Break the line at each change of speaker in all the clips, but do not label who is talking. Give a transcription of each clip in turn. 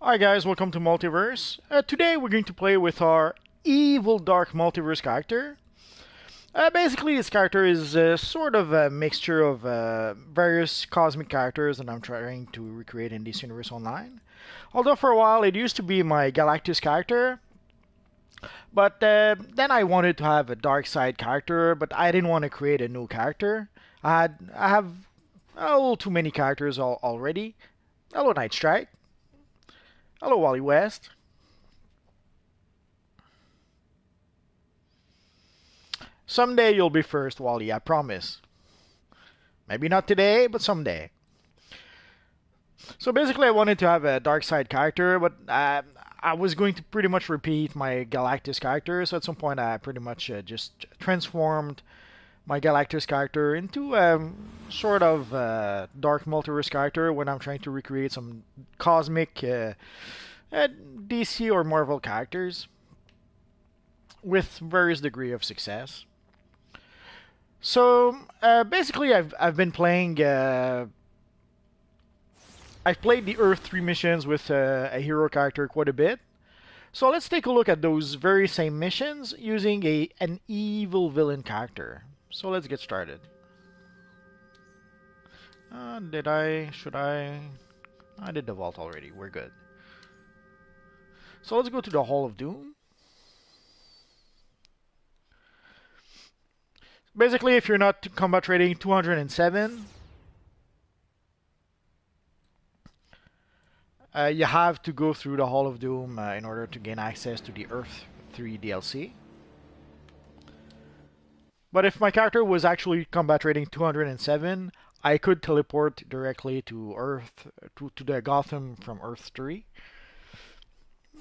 Hi guys, welcome to Multiverse. Today we're going to play with our evil dark multiverse character. Basically, this character is sort of a mixture of various cosmic characters that I'm trying to recreate in this universe online. Although for a while it used to be my Galactus character, but then I wanted to have a dark side character, but I didn't want to create a new character. I have a little too many characters already. Hello Night Strike. Hello Wally West. Someday you'll be first, Wally, I promise. Maybe not today, but someday. So basically, I wanted to have a dark side character, but I was going to pretty much repeat my Galactus character. So at some point, I pretty much just transformed my Galactus character into sort of dark multiverse character when I'm trying to recreate some cosmic DC or Marvel characters with various degree of success. So basically, I've been playing. I've played the Earth 3 missions with a hero character quite a bit. So let's take a look at those very same missions using an evil villain character. So let's get started. Did I? Should I? I did the vault already. We're good. So let's go to the Hall of Doom. Basically, if you're not combat rating 207, you have to go through the Hall of Doom in order to gain access to the Earth 3 DLC. But if my character was actually combat rating 207, I could teleport directly to Earth, to the Gotham from Earth 3.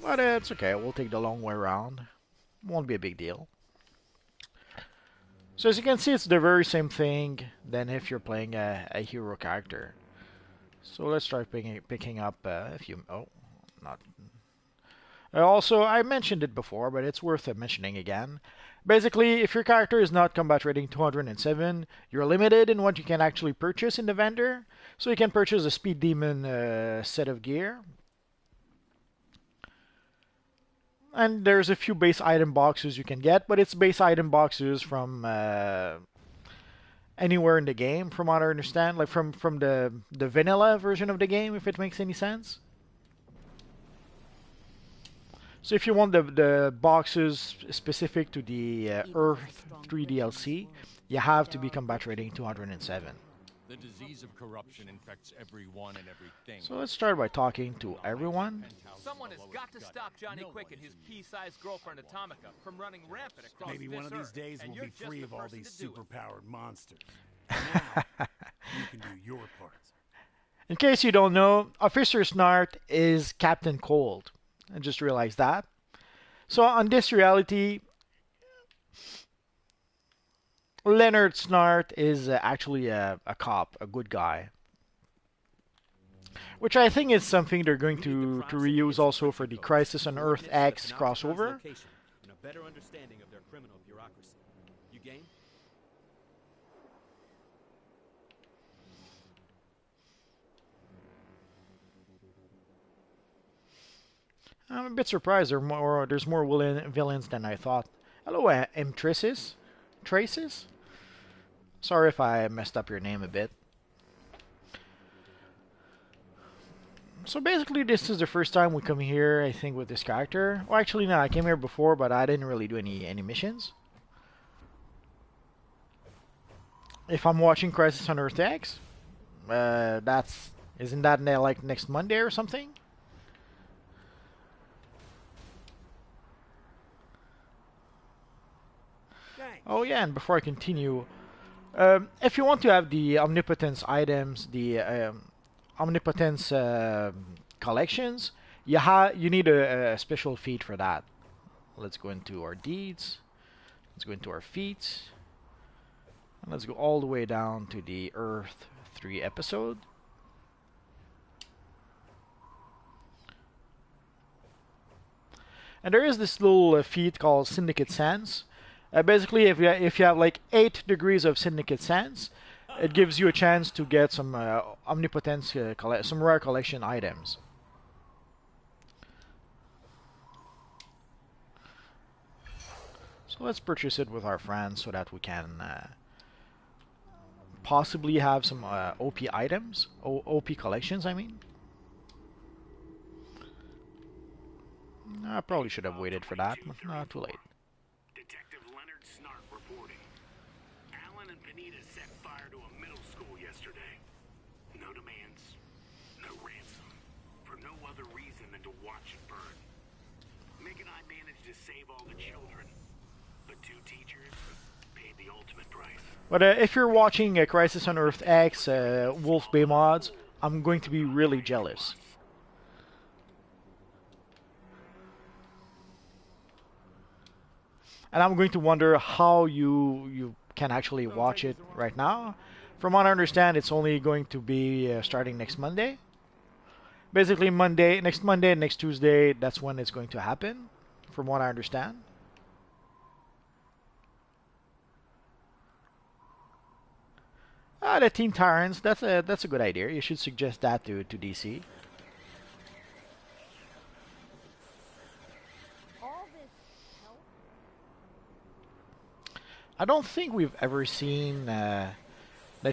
But it's okay, we'll take the long way around. Won't be a big deal. So as you can see, it's the very same thing than if you're playing a hero character. So let's start picking up a few... Oh, not... Also, I mentioned it before, but it's worth mentioning again. Basically, if your character is not combat rating 207, you're limited in what you can actually purchase in the vendor. So you can purchase a Speed Demon set of gear. And there's a few base item boxes you can get, but it's base item boxes from anywhere in the game, from what I understand, like from the vanilla version of the game, if it makes any sense. So if you want the boxes specific to the Earth 3 DLC, you have to be combat rating 207.
The disease of corruption infects everyone and everything.
So let's start by talking to everyone.
Someone has got to stop Johnny Quick and his pea-sized girlfriend Atomica from running rampant across
Maybe one of these days we'll be free of all these superpowered monsters. Now, you can do your part.
In case you don't know, Officer Snart is Captain Cold. I just realized that. So on this reality, Leonard Snart is actually a cop, a good guy. Which I think is something they're going to reuse also for the Crisis on Earth X crossover.
And a better understanding of their criminal bureaucracy. You game?
I'm a bit surprised there's more villains than I thought. Hello, M. Traces? Sorry if I messed up your name a bit. So basically, this is the first time we come here, I think, with this character. Well, actually, no, I came here before, but I didn't really do any missions. If I'm watching Crisis on Earth X, isn't that like next Monday or something? Oh yeah, and before I continue, if you want to have the Omnipotence items, the Omnipotence collections, you need a special feat for that. Let's go into our deeds. Let's go into our feats. And let's go all the way down to the Earth 3 episode. And there is this little feat called Syndicate Sense. Basically, if you have like 8 degrees of Syndicate Sense, it gives you a chance to get some Omnipotence, some rare collection items. So let's purchase it with our friends so that we can possibly have some OP items, OP collections, I mean. I probably should have waited for that, but not too late.
Detective Leonard Snart reporting. Alan and Benita set fire to a middle school yesterday. No demands, no ransom, for no other reason than to watch it burn. Mick and I managed to save all the children, but 2 teachers paid the ultimate price.
But if you're watching Crisis on Earth X, Wolf Bay mods, I'm going to be really jealous. And I'm going to wonder how you can actually watch it right now. From what I understand, it's only going to be starting next Monday. Basically, next Monday, next Tuesday, that's when it's going to happen, from what I understand. The Teen Tyrants, that's a good idea. You should suggest that to DC. I don't think we've ever seen the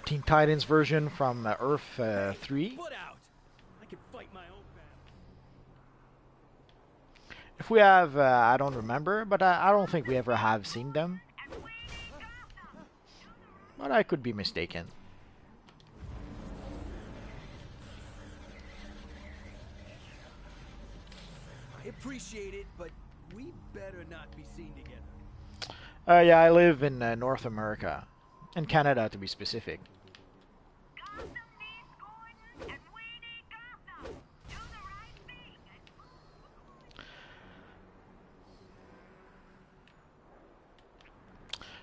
Teen Titans version from Earth 3.
Put out. I can fight my own battle.
If we have, I don't remember, but I don't think we ever have seen them. But I could be mistaken.
I appreciate it, but we better not be seen together.
Yeah, I live in North America. In Canada, to be specific.
Gotham needs Gordon, and we need Gotham. Do the right thing.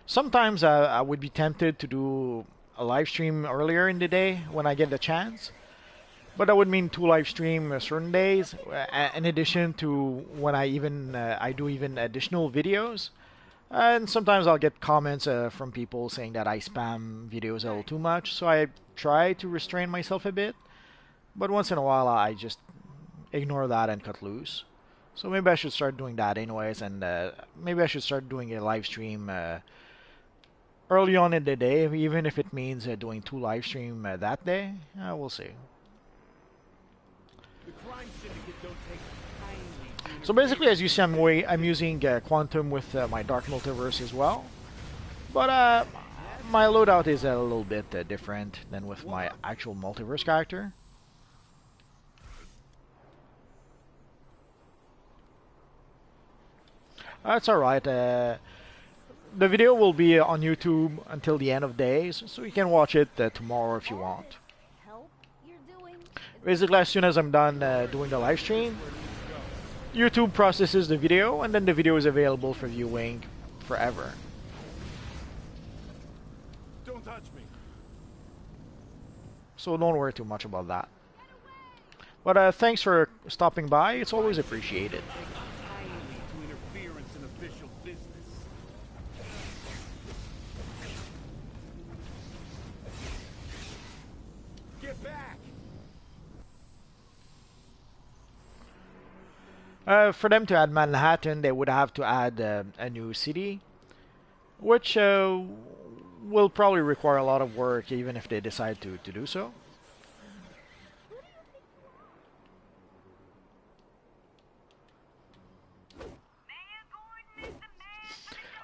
Sometimes I would be tempted to do a live stream earlier in the day when I get the chance. But that would mean 2 live stream certain days, in addition to when I do even additional videos. And sometimes I'll get comments from people saying that I spam videos a little too much, so I try to restrain myself a bit. But once in a while, I just ignore that and cut loose. So maybe I should start doing that anyways, and maybe I should start doing a live stream early on in the day, even if it means doing 2 live stream that day. We'll see.
The crime syndicate don't take kindly to
So basically, as you see, I'm using Quantum with my Dark Multiverse as well. But my loadout is a little bit different than with my actual Multiverse character. That's alright. The video will be on YouTube until the end of days, so you can watch it tomorrow if you want. Basically, as soon as I'm done doing the live stream, YouTube processes the video, and then the video is available for viewing forever.
Don't touch me.
So don't worry too much about that. But thanks for stopping by. It's always appreciated.
Kindly to interference in official business. Get back!
For them to add Manhattan, they would have to add a new city, which will probably require a lot of work, even if they decide to do so.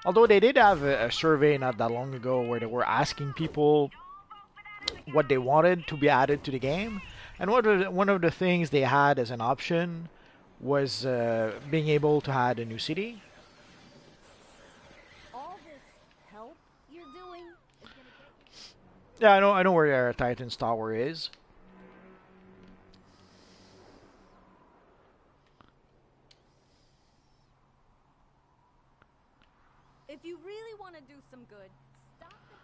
Although they did have a survey not that long ago where they were asking people what they wanted to be added to the game, and one of the things they had as an option was being able to add a new city.
All this help you're doing is gonna take...
Yeah, I know where Titan's Tower is.
If you really want to do some good, stop them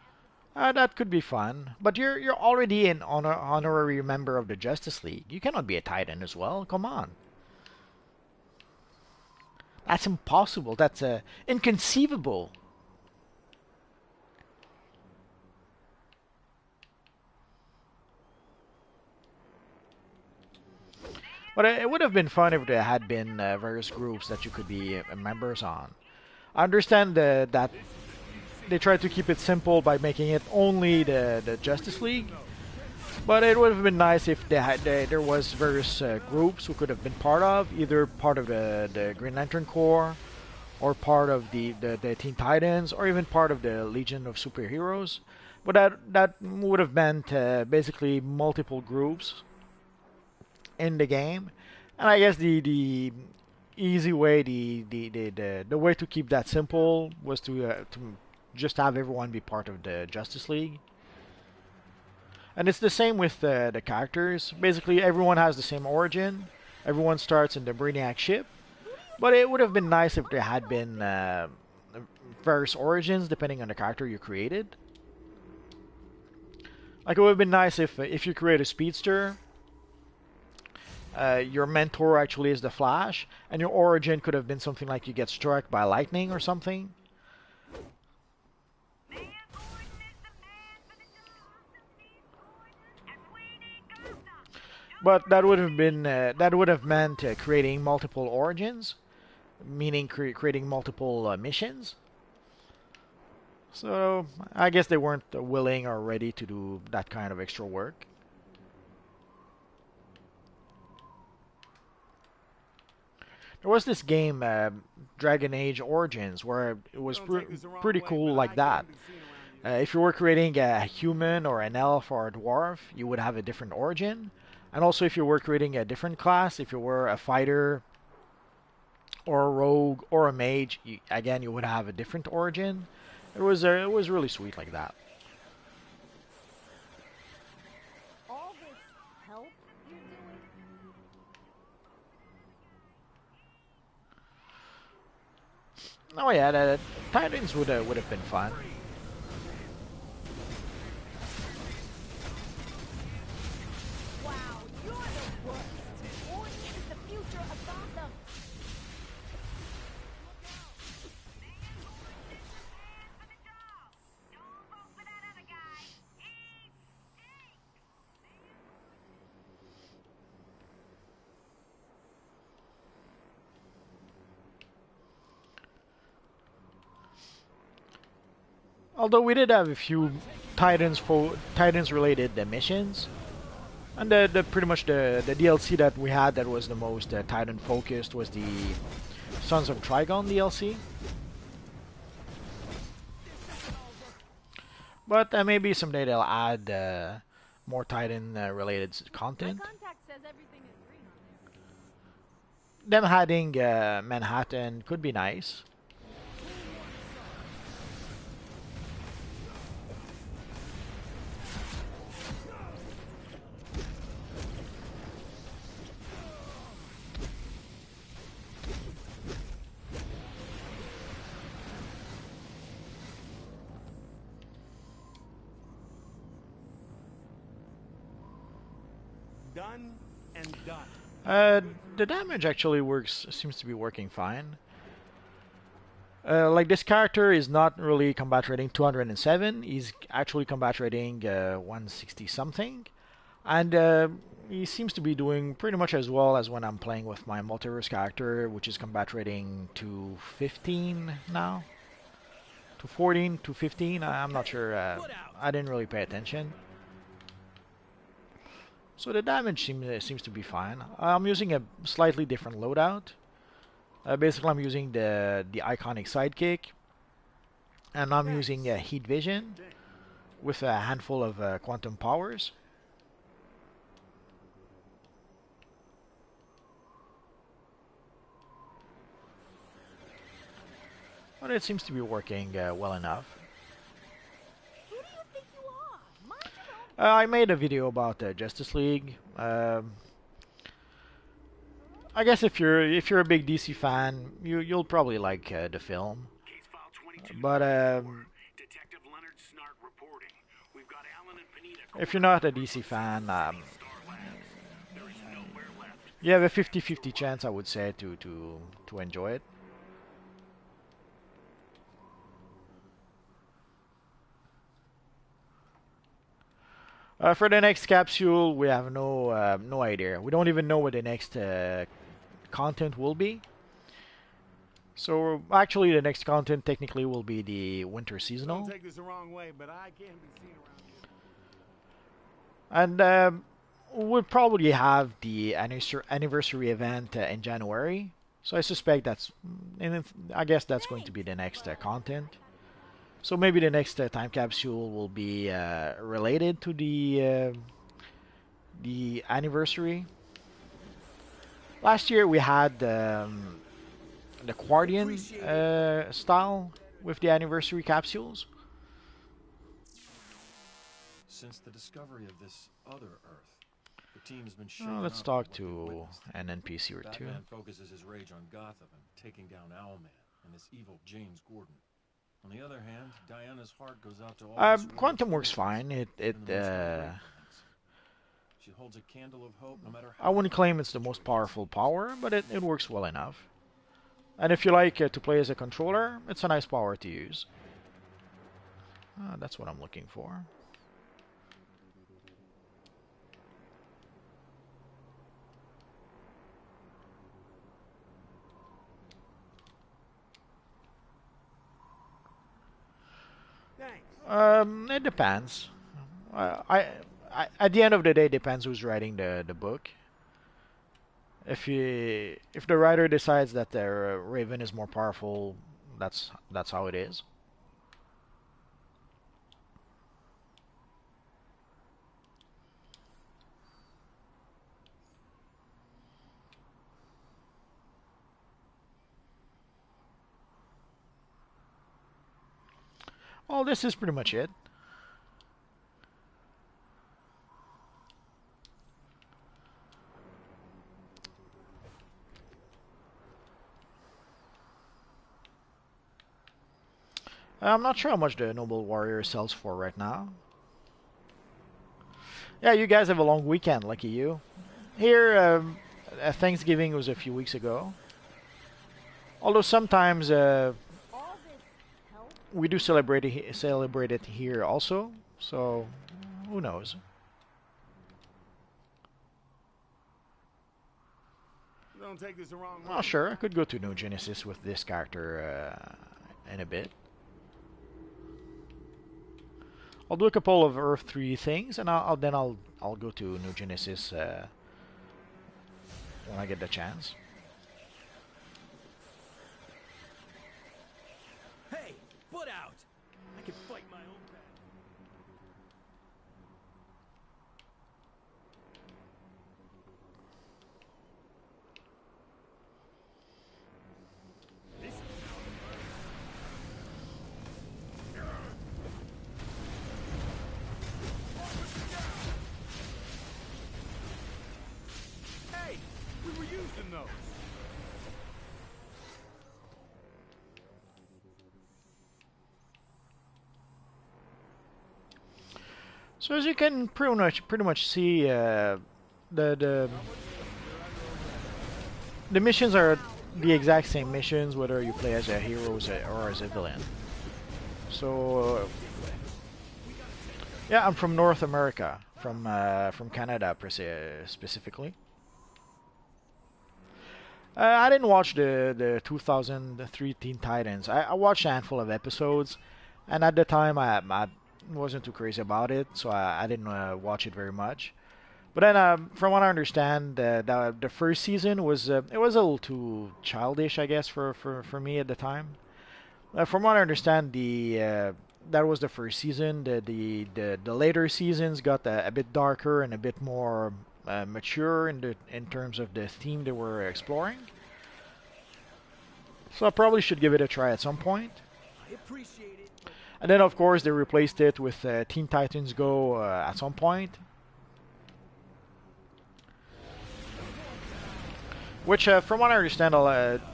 at the...
That could be fun, but you're already an honorary member of the Justice League. You cannot be a Titan as well. Come on. That's impossible. That's inconceivable. But it would have been fun if there had been various groups that you could be members on. I understand that they tried to keep it simple by making it only the Justice League, but it would have been nice if there was various groups who could have been part of, either part of the Green Lantern Corps, or part of the Teen Titans, or even part of the Legion of Superheroes. But that would have meant basically multiple groups in the game, and I guess the easy way, the way to keep that simple was to just have everyone be part of the Justice League. And it's the same with the characters. Basically, everyone has the same origin. Everyone starts in the Brainiac ship. But it would have been nice if there had been various origins depending on the character you created. Like, it would have been nice if you create a speedster, your mentor actually is the Flash, and your origin could have been something like you get struck by lightning or something. But that would have been that would have meant creating multiple origins, meaning creating multiple missions. So I guess they weren't willing or ready to do that kind of extra work. There was this game, Dragon Age Origins, where it was pretty cool like that. If you were creating a human or an elf or a dwarf, you would have a different origin. And also if you were creating a different class, if you were a fighter or a rogue or a mage, again, you would have a different origin. It was really sweet like that.
All this help you're doing?
Oh yeah, the Titans would have been fun.
Wow, you're the worst. Orange is the future of Gotham.
Don't vote for that other guy. He stinks.
Although we did have a few Titans related missions, and the pretty much the DLC that we had that was the most Titan focused was the Sons of Trigon DLC. But maybe someday they'll add more Titan related content.
Contact says everything is green on there.
Them adding Manhattan could be nice.
Done and done.
The damage actually seems to be working fine. Like, this character is not really combat rating 207, he's actually combat rating 160 something. And he seems to be doing pretty much as well as when I'm playing with my Multiverse character, which is combat rating 215 now. 214, 215, I'm not sure, I didn't really pay attention. So the damage seems to be fine. I'm using a slightly different loadout. Basically, I'm using the iconic sidekick, and I'm using heat vision with a handful of quantum powers. But it seems to be working well enough.
Who do you think you are? Mind your own.
I made a video about Justice League. I guess if you're a big DC fan, you'll probably like the film.
Case file 22.
But
Detective Leonard Snart reporting. We've got Alan and Benita.
if you're not a DC fan,
Star Labs. There is nowhere left.
you have a 50-50 chance, I would say, to enjoy it. For the next capsule, we have no idea. We don't even know what the next content will be. So actually, the next content technically will be the winter seasonal.
Don't take this the wrong way, but I can't be seen around here.
And we'll probably have the anniversary event in January. So I suspect I guess that's going to be the next content. So maybe the next time capsule will be related to the anniversary. Last year we had the Guardian style with the anniversary capsules.
Since the discovery of this other Earth, the team's been shaken
Let's
up
talk
with what they've
to
witnessed.
an NPC or two.
Batman focuses his rage on Gotham and taking down Owlman and this evil James Gordon. On the other hand, Diana's heart goes out to all these
Quantum
rage
works
fighters,
fine.
even the most ungrateful ones. She holds a candle of hope no matter how
I wouldn't claim it's the most powerful power, but it works well enough. And if you like to play as a controller, it's a nice power to use. That's what I'm looking for. It depends. At the end of the day, it depends who's writing the book. If the writer decides that the Raven is more powerful, that's how it is. Well, this is pretty much it. I'm not sure how much the Noble Warrior sells for right now. Yeah, you guys have a long weekend, lucky you. Here, Thanksgiving was a few weeks ago. Although sometimes
All this help?
we do celebrate it here also. So who knows?
Don't take this the wrong way.
Well, sure, I could go to New Genesis with this character in a bit. I'll do a couple of Earth 3 things, and I'll go to New Genesis when I get the chance.
Hey, butt out! I can fight my own battle.
Hey, we were using those.
So as you can pretty much see, the the missions are the exact same missions, whether you play as a hero or as a villain. So yeah, I'm from North America, from Canada per se, specifically. I didn't watch the 2003 Teen Titans. I watched a handful of episodes, and at the time I wasn't too crazy about it, so I didn't watch it very much. But then, from what I understand, the first season was it was a little too childish, I guess, for me at the time. From what I understand, that was the first season. The later seasons got a bit darker and a bit more mature in terms of the theme they were exploring. So I probably should give it a try at some point.
I appreciate it, but
And then, of course, they replaced it with Teen Titans Go at some point. Which, from what I understand,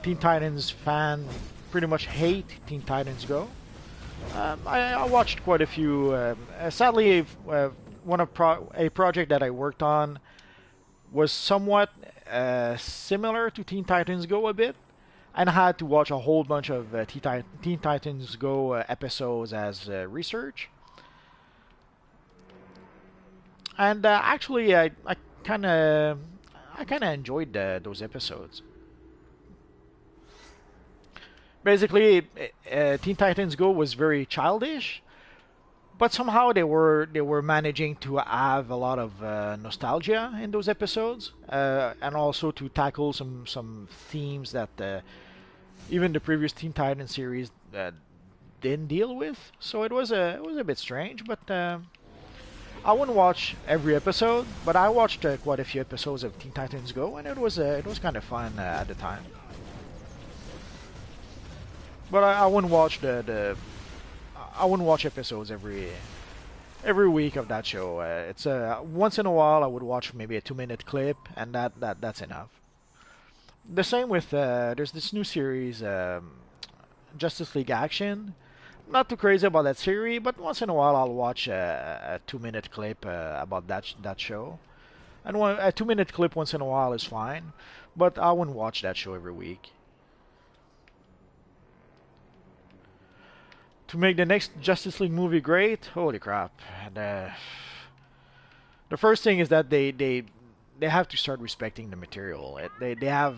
Teen Titans fan pretty much hate Teen Titans Go. I watched quite a few. Sadly, a project that I worked on was somewhat similar to Teen Titans Go a bit, and I had to watch a whole bunch of Teen Titans Go episodes as research. And actually, I kind of enjoyed those episodes. Basically, Teen Titans Go was very childish, but somehow they were managing to have a lot of nostalgia in those episodes, and also to tackle some themes that even the previous Teen Titans series didn't deal with. So it was a bit strange, but I wouldn't watch every episode, but I watched quite a few episodes of Teen Titans Go, and it was kind of fun at the time. But I wouldn't watch I wouldn't watch episodes every week of that show. It's once in a while I would watch maybe a 2 minute clip, and that's enough. The same with there's this new series, Justice League Action. Not too crazy about that series, but once in a while I'll watch a 2 minute clip about that show. And a 2 minute clip once in a while is fine, but I wouldn't watch that show every week. To make the next Justice League movie great, holy crap! The first thing is that they have to start respecting the material. They have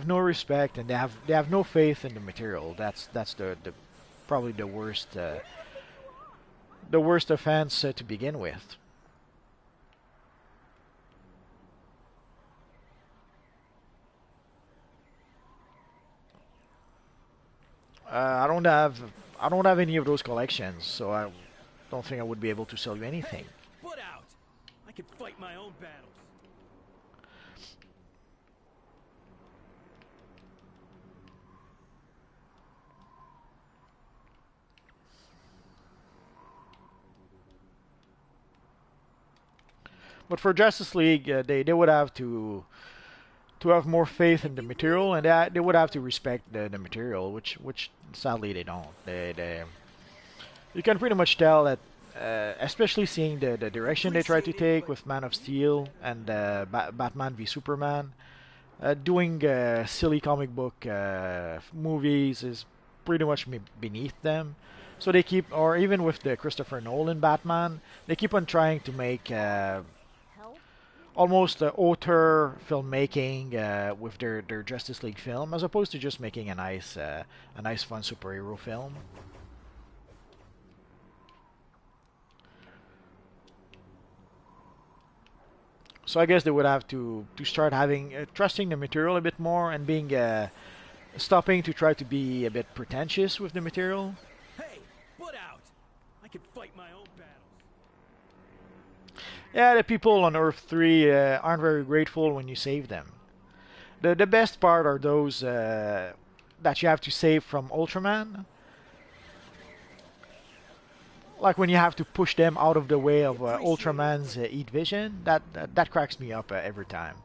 no respect, and they have no faith in the material. That's the probably the worst offense to begin with. I don't have any of those collections, so I don't think I would be able to sell you anything.
Put out! I can fight my own battles.
But for Justice League, they would have to have more faith in the material, and they would have to respect the material, which sadly they don't. You can pretty much tell that, especially seeing the direction they try to take with Man of Steel and Batman v Superman, doing silly comic book movies is pretty much beneath them. So they keep, or even with the Christopher Nolan Batman, they keep on trying to make almost auteur filmmaking with their Justice League film, as opposed to just making a nice fun superhero film. So I guess they would have to start having trusting the material a bit more, and being stopping to try to be a bit pretentious with the material.
Hey, put out! I can fight my own battles.
Yeah, the people on Earth 3 aren't very grateful when you save them. The best part are those that you have to save from Ultraman. Like when you have to push them out of the way of Ultraman's heat vision. That cracks me up every time.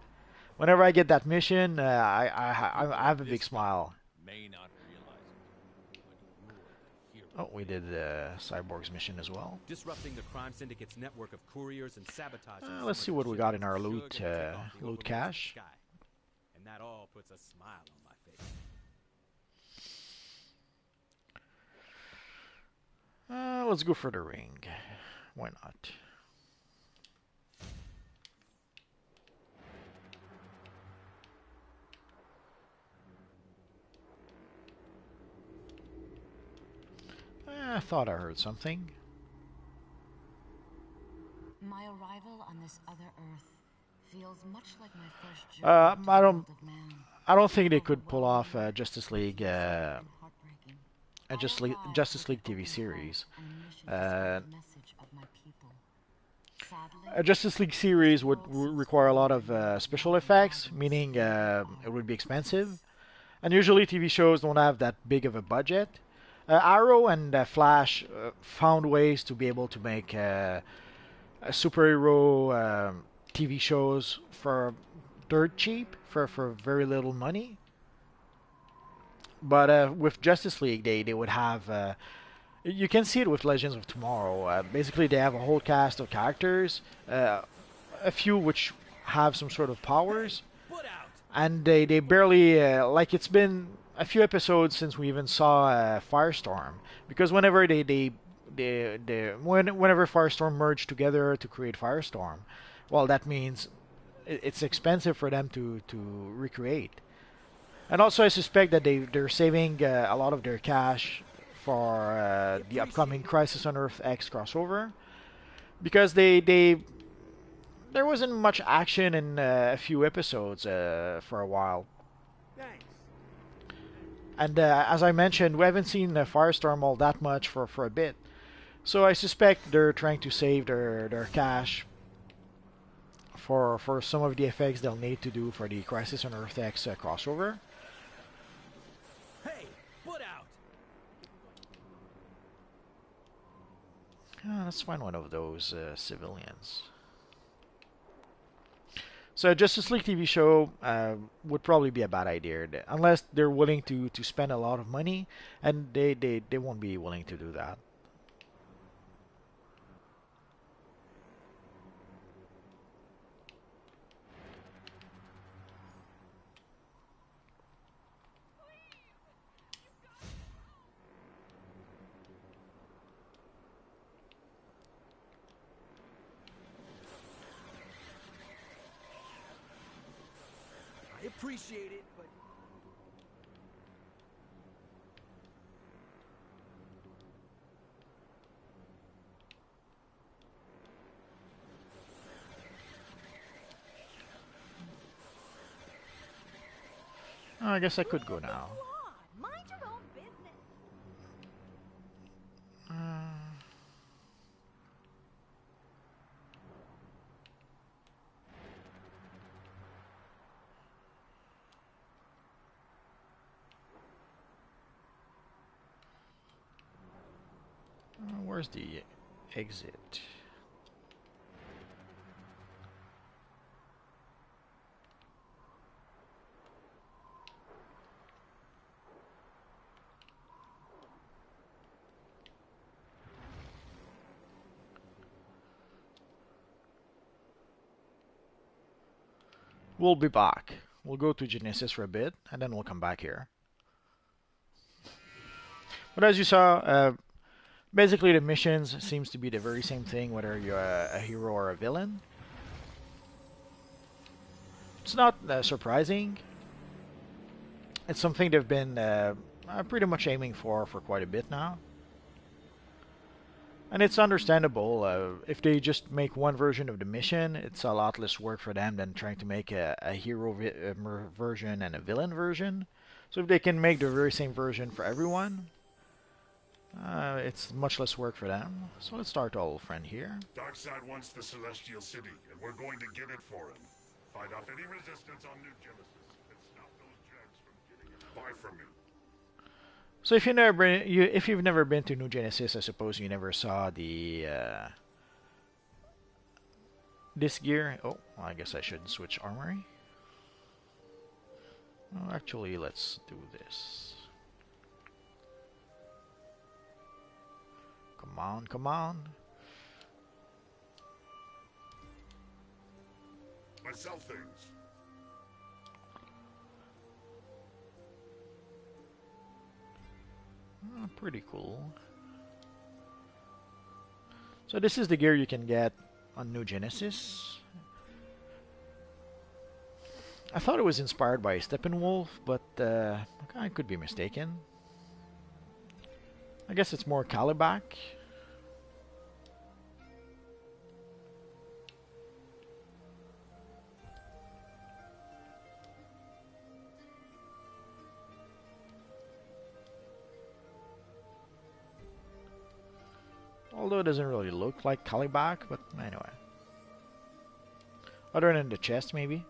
Whenever I get that mission, I have a big smile.
May not realize it, but you're the hero.
Oh, we did Cyborg's mission as well.
Disrupting the crime syndicate's network of couriers and sabotaging.
Let's see what we got in our loot cache.
And that all puts a smile on my face.
Let's go for the ring. Why not? I thought I heard something.
My arrival on this other Earth feels much like my first journey
I
to the
don't.
world of man.
I don't think they could pull off Justice League.
Heartbreaking.
Justice League TV series.
On a mission to spread the message of my people. Sadly,
A Justice League series would require a lot of special effects, meaning it would be expensive. And usually TV shows don't have that big of a budget. Arrow and Flash found ways to be able to make superhero TV shows for dirt cheap, for very little money. But with Justice League, they would have. You can see it with Legends of Tomorrow. Basically, they have a whole cast of characters, a few which have some sort of powers, and they barely like it's been a few episodes since we even saw Firestorm, because whenever whenever Firestorm merged together to create Firestorm, well, that means it's expensive for them to recreate. And also, I suspect that they're saving a lot of their cash for the upcoming Crisis on Earth X crossover, because there wasn't much action in a few episodes for a while.
Thanks.
And as I mentioned, we haven't seen Firestorm all that much for a bit. So I suspect they're trying to save their cash for some of the effects they'll need to do for the Crisis on Earth X crossover.
Hey, foot out.
Let's find one of those civilians. So a Justice League TV show would probably be a bad idea, unless they're willing to spend a lot of money, and they won't be willing to do that.
I appreciate it, but
Oh, I guess I could go now.
Mind your own business.
Where's the exit? We'll be back. We'll go to Genesis for a bit, and then we'll come back here. But as you saw, basically the missions seems to be the very same thing, whether you're a hero or a villain. It's not surprising. It's something they've been pretty much aiming for quite a bit now. And it's understandable. If they just make one version of the mission, it's a lot less work for them than trying to make a hero version and a villain version. So if they can make the very same version for everyone, it's much less work for them. So let's start our old friend here.
Darkseid wants the Celestial City, and we're going to get it for him. Fight off any resistance on New Genesis, and stop those dregs from getting it. Buy from me.
So if you've never been to New Genesis, I suppose you never saw the this gear. Oh, well, I guess I should switch armory. Oh, actually, let's do this. Come on, come on.
I sell things.
Oh, pretty cool. So this is the gear you can get on New Genesis. I thought it was inspired by Steppenwolf, but I could be mistaken. I guess it's more Calibac. Although it doesn't really look like Calibac, but anyway. Other than the chest, maybe.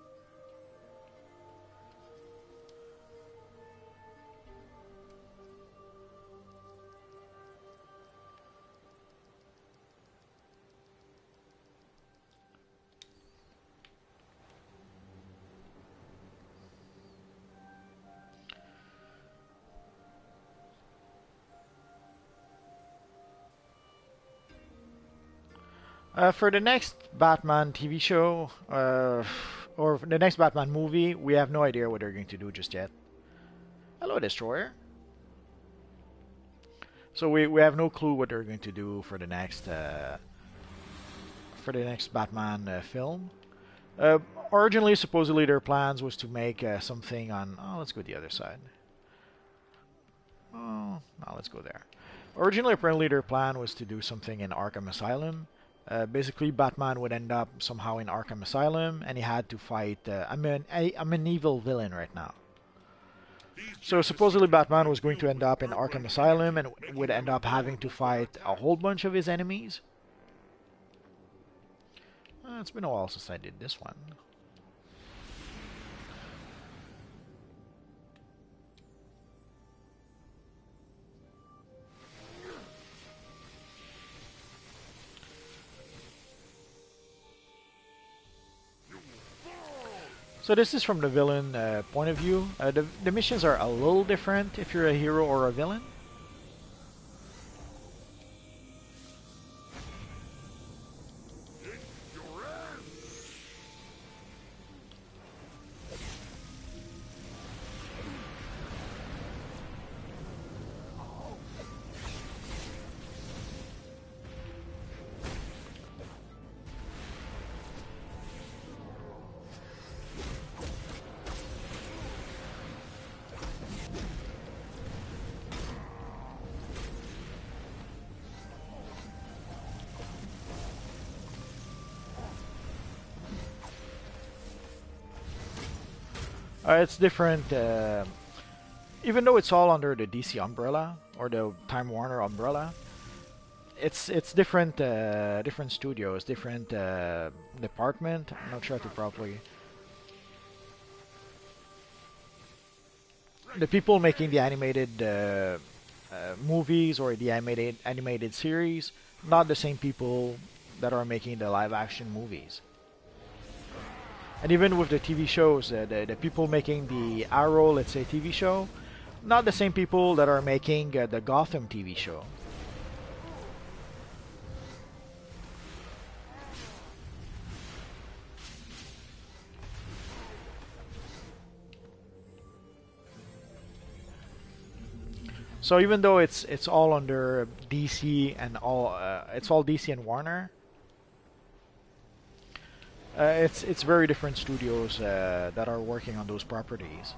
For the next Batman TV show, or the next Batman movie, we have no idea what they're going to do just yet. Hello, Destroyer. So we have no clue what they're going to do for the next Batman film. Uh, Originally, supposedly, their plans was to make something on. Oh, let's go the other side. Oh, no, let's go there. Originally, apparently, their plan was to do something in Arkham Asylum. Basically, Batman would end up somehow in Arkham Asylum, and he had to fight. I'm an evil villain right now. So supposedly, Batman was going to end up in Arkham Asylum and would end up having to fight a whole bunch of his enemies. It's been a while since I did this one. So this is from the villain point of view. The missions are a little different if you're a hero or a villain. It's different, even though it's all under the DC umbrella or the Time Warner umbrella. It's different, different studios, different department. I'm not sure how to properly. The people making the animated movies or the animated series, not the same people that are making the live action movies. And even with the TV shows, the people making the Arrow, let's say, TV show, not the same people that are making the Gotham TV show. So even though it's all under DC and all, it's all DC and Warner. It's very different studios that are working on those properties.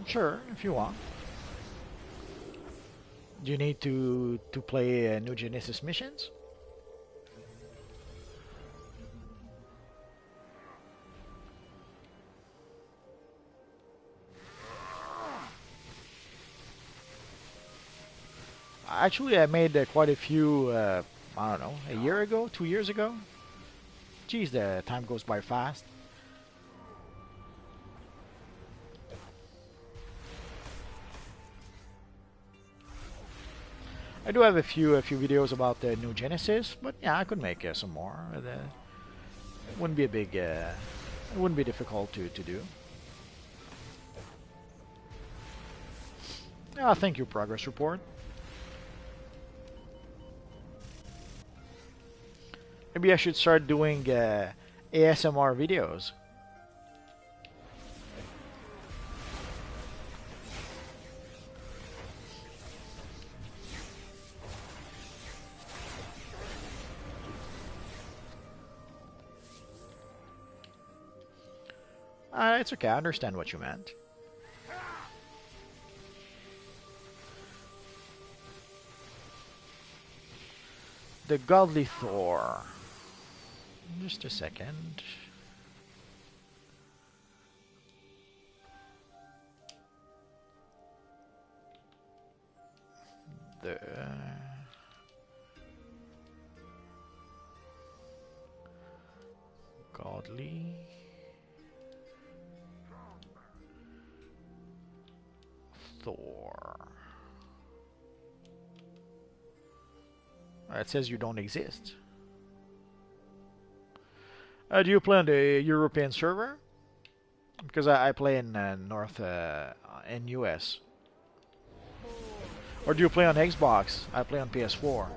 Sure, if you want. Do you need to play New Genesis missions? Actually, I made quite a few, I don't know, a year ago, 2 years ago. Geez, the time goes by fast. I do have a few videos about the New Genesis, but yeah, I could make some more. It wouldn't be a big, it wouldn't be difficult to do. Thank you, progress report. Maybe I should start doing ASMR videos. It's okay, I understand what you meant. The Godly Thor. Just a second. The Godly Thor. It says you don't exist. Do you play on the European server? Because I play in North in US. Or do you play on Xbox? I play on PS4.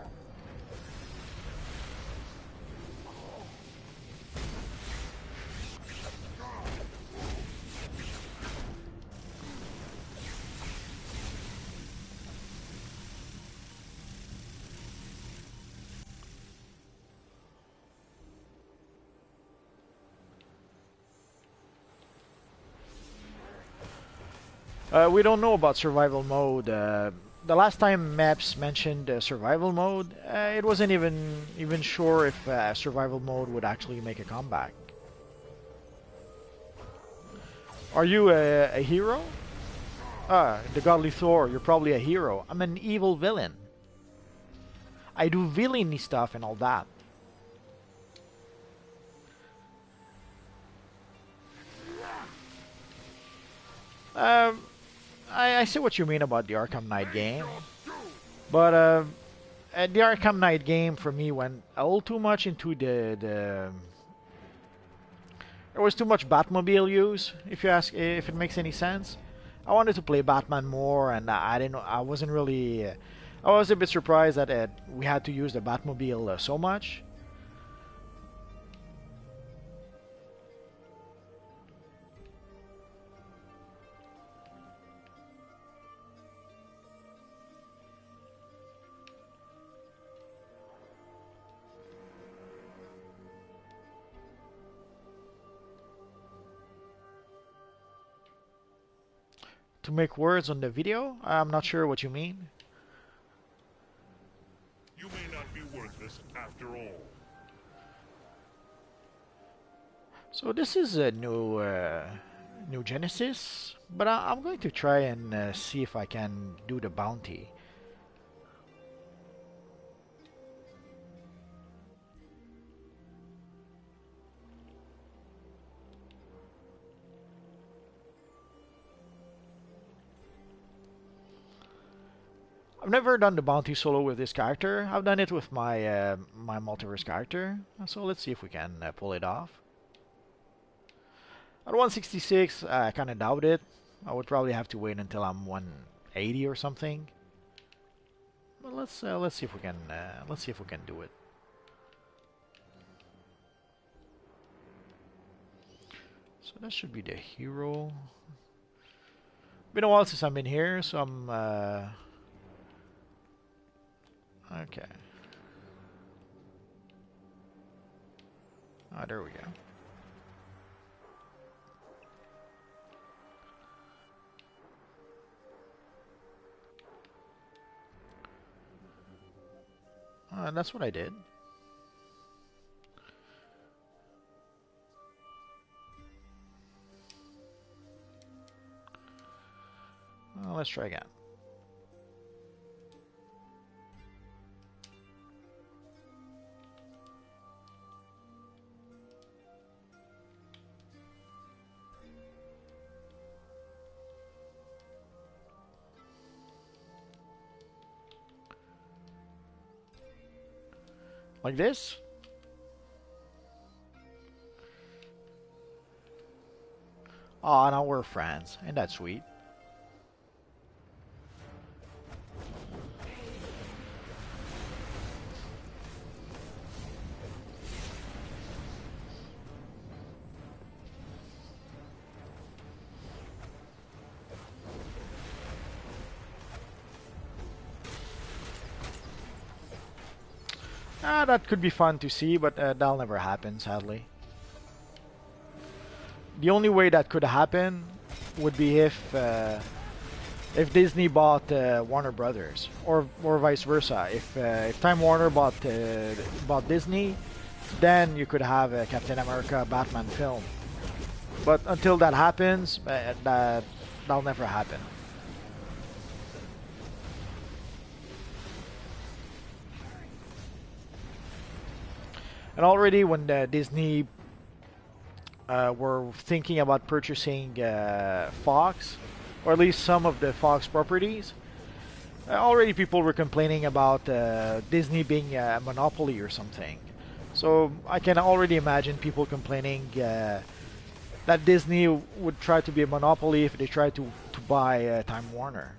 We don't know about survival mode. The last time maps mentioned survival mode, it wasn't even sure if survival mode would actually make a comeback. Are you a hero? Ah, the godly Thor. You're probably a hero. I'm an evil villain. I do villainy stuff and all that. I see what you mean about the Arkham Knight game, but the Arkham Knight game for me went a little too much into the there was too much Batmobile use. If you ask if it makes any sense, I wanted to play Batman more, and I didn't. I wasn't really. I was a bit surprised that we had to use the Batmobile so much. To make words on the video? I'm not sure what you mean.
You may not be worthless after all.
So this is a new Genesis, but I'm going to try and see if I can do the bounty. I've never done the bounty solo with this character. I've done it with my my multiverse character. So let's see if we can pull it off. At 166, I kind of doubt it. I would probably have to wait until I'm 180 or something. But let's see if we can do it. So that should be the hero. Been a while since I've been here, so I'm okay. Ah, there we go. That's what I did. Let's try again. Like this? Aw, now we're friends. Ain't that sweet? That could be fun to see, but that'll never happen, sadly. The only way that could happen would be if Disney bought Warner Brothers, or vice versa. If Time Warner bought Disney, then you could have a Captain America Batman film. But until that happens, that'll never happen. And already when Disney were thinking about purchasing Fox, or at least some of the Fox properties, already people were complaining about Disney being a monopoly or something. So I can already imagine people complaining that Disney would try to be a monopoly if they tried to buy Time Warner.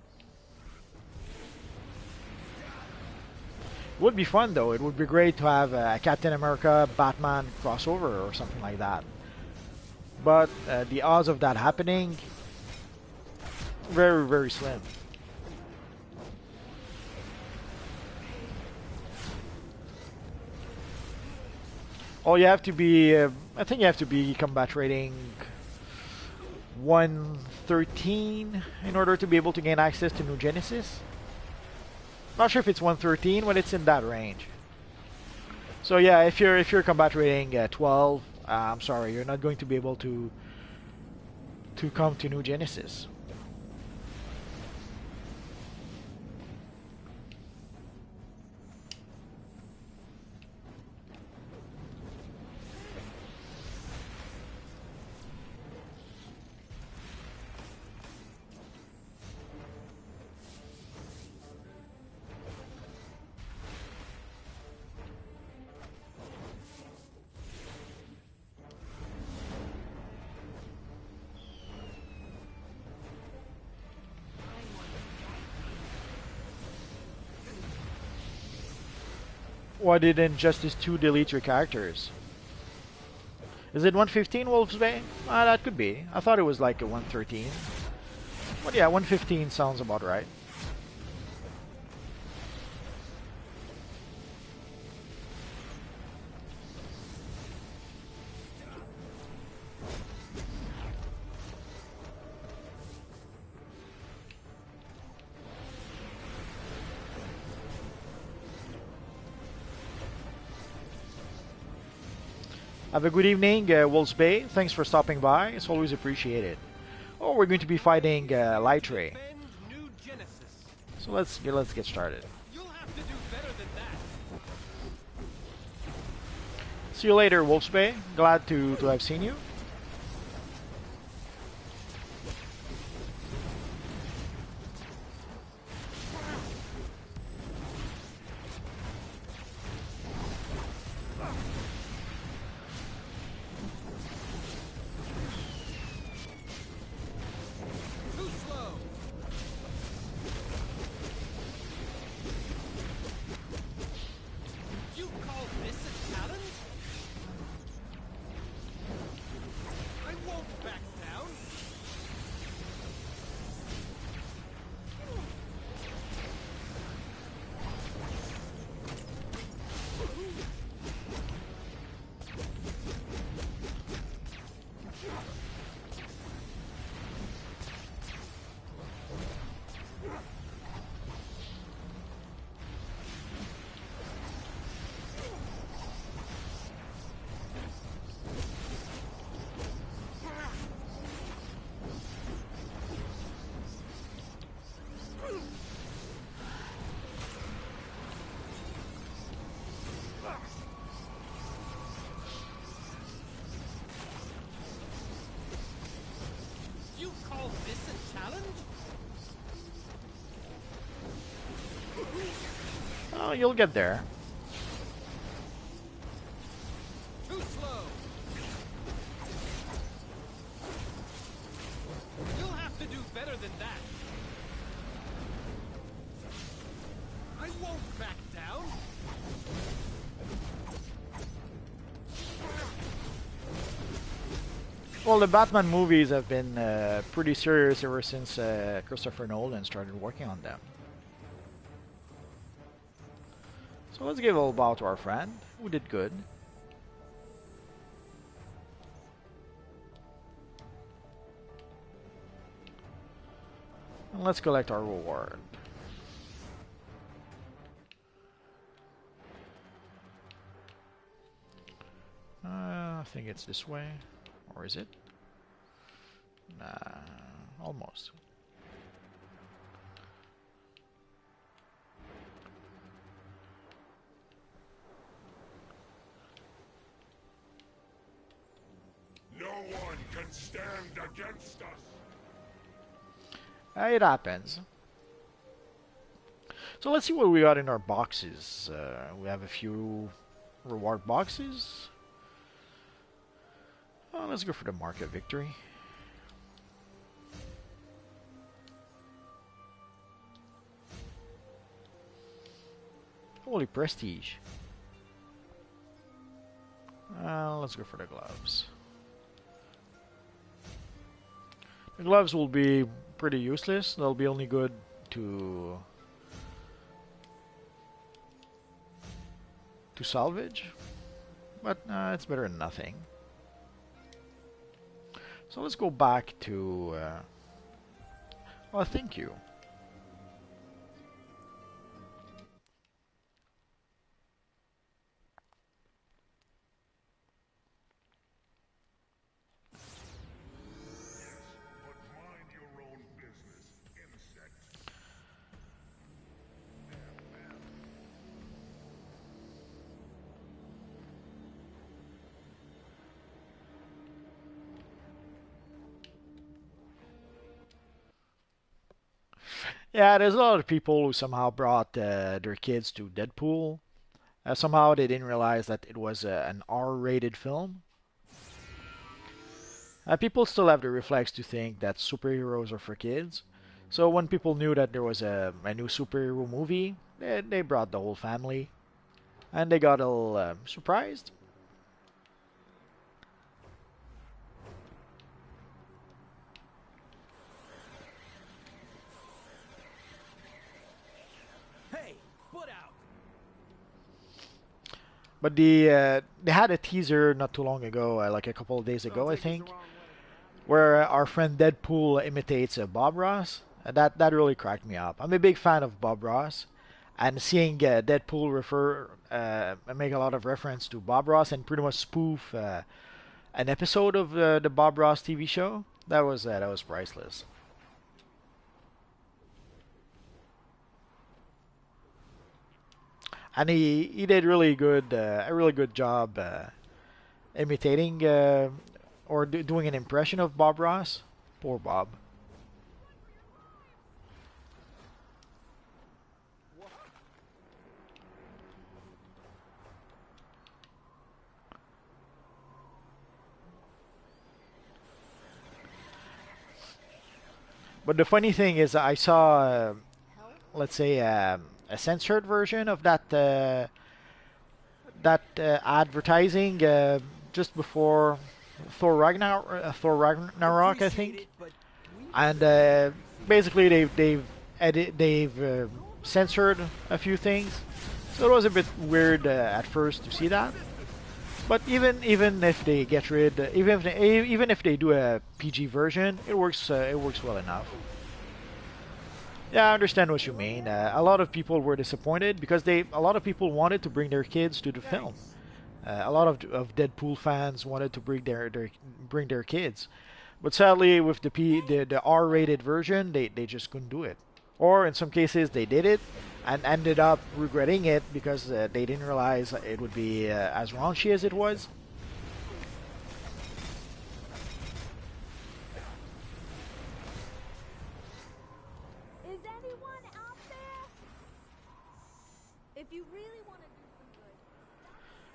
Would be fun though. It would be great to have a Captain America Batman crossover or something like that. But the odds of that happening, very, very slim. Oh, you have to be, I think you have to be combat rating 113 in order to be able to gain access to New Genesis. Not sure if it's 113, but it's in that range. So yeah, if you're combat rating 12, I'm sorry, you're not going to be able to come to New Genesis. Why didn't Justice 2 delete your characters? Is it 115 Wolf's Bay? That could be. I thought it was like a 113. But yeah, 115 sounds about right. Have a good evening, Wolf's Bay. Thanks for stopping by. It's always appreciated. Oh, we're going to be fighting Light Ray. So let's get started. See you later, Wolf's Bay. Glad to have seen you. Oh, you'll get there.
Too slow. You'll have to do better than that. I won't back down.
Well, the Batman movies have been pretty serious ever since Christopher Nolan started working on them. So let's give a little bow to our friend, who did good. And let's collect our reward. I think it's this way. Or is it? Nah, almost.
No one can stand against us.
It happens. So let's see what we got in our boxes. We have a few reward boxes. Oh, let's go for the Mark of Victory. Holy prestige. Let's go for the gloves. The gloves will be pretty useless. They'll be only good to salvage, but it's better than nothing. So let's go back to Well, thank you.
But mind your own business, insect.
Yeah, there's a lot of people who somehow brought their kids to Deadpool. Somehow they didn't realize that it was an R-rated film. People still have the reflex to think that superheroes are for kids. So when people knew that there was a new superhero movie, they brought the whole family. And they got a little surprised.
Hey, put out.
But they had a teaser not too long ago, like a couple of days ago, I think, where our friend Deadpool imitates Bob Ross. That really cracked me up. I'm a big fan of Bob Ross, and seeing Deadpool make a lot of reference to Bob Ross and pretty much spoof an episode of the Bob Ross TV show, that was priceless. And he did a really good job imitating or doing an impression of Bob Ross. Poor Bob. But the funny thing is, I saw, let's say, a censored version of that advertising just before Thor Ragnarok, I think, and basically they've censored a few things, so it was a bit weird at first to see that. But even if they get rid, even if they do a PG version, it works well enough. Yeah, I understand what you mean. A lot of people were disappointed because a lot of people wanted to bring their kids to the film. A lot of Deadpool fans wanted to bring their kids, but sadly, with the R-rated version, they just couldn't do it. Or in some cases, they did it and ended up regretting it because they didn't realize it would be as raunchy as it was.
Is anyone out there? If you really want to do some good.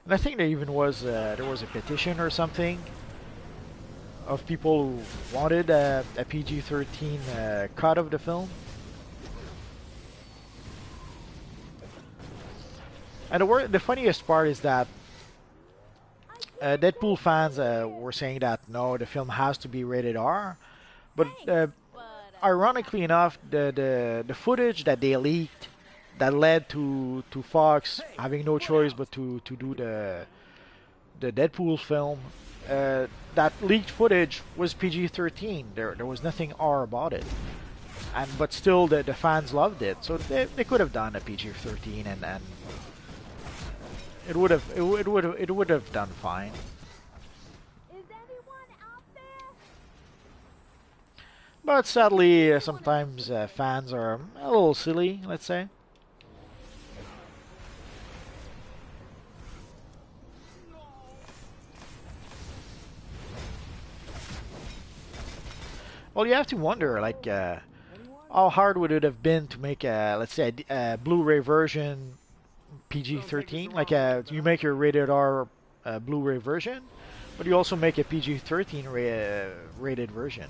And I think there was a petition or something of people who wanted a PG-13 cut of the film. And the funniest part is that Deadpool fans were saying that no, the film has to be rated R. But ironically enough, the footage that they leaked that led to Fox having no choice but to do the Deadpool film, that leaked footage was PG-13. There was nothing R about it. But still the fans loved it. So they could have done a PG-13 and it would have done fine.
Is anyone out there?
But sadly, sometimes fans are a little silly, let's say. Well, you have to wonder, like, how hard would it have been to make let's say, a Blu-ray version PG-13? Like, you make your rated R Blu-ray version, but you also make a PG-13 rated version.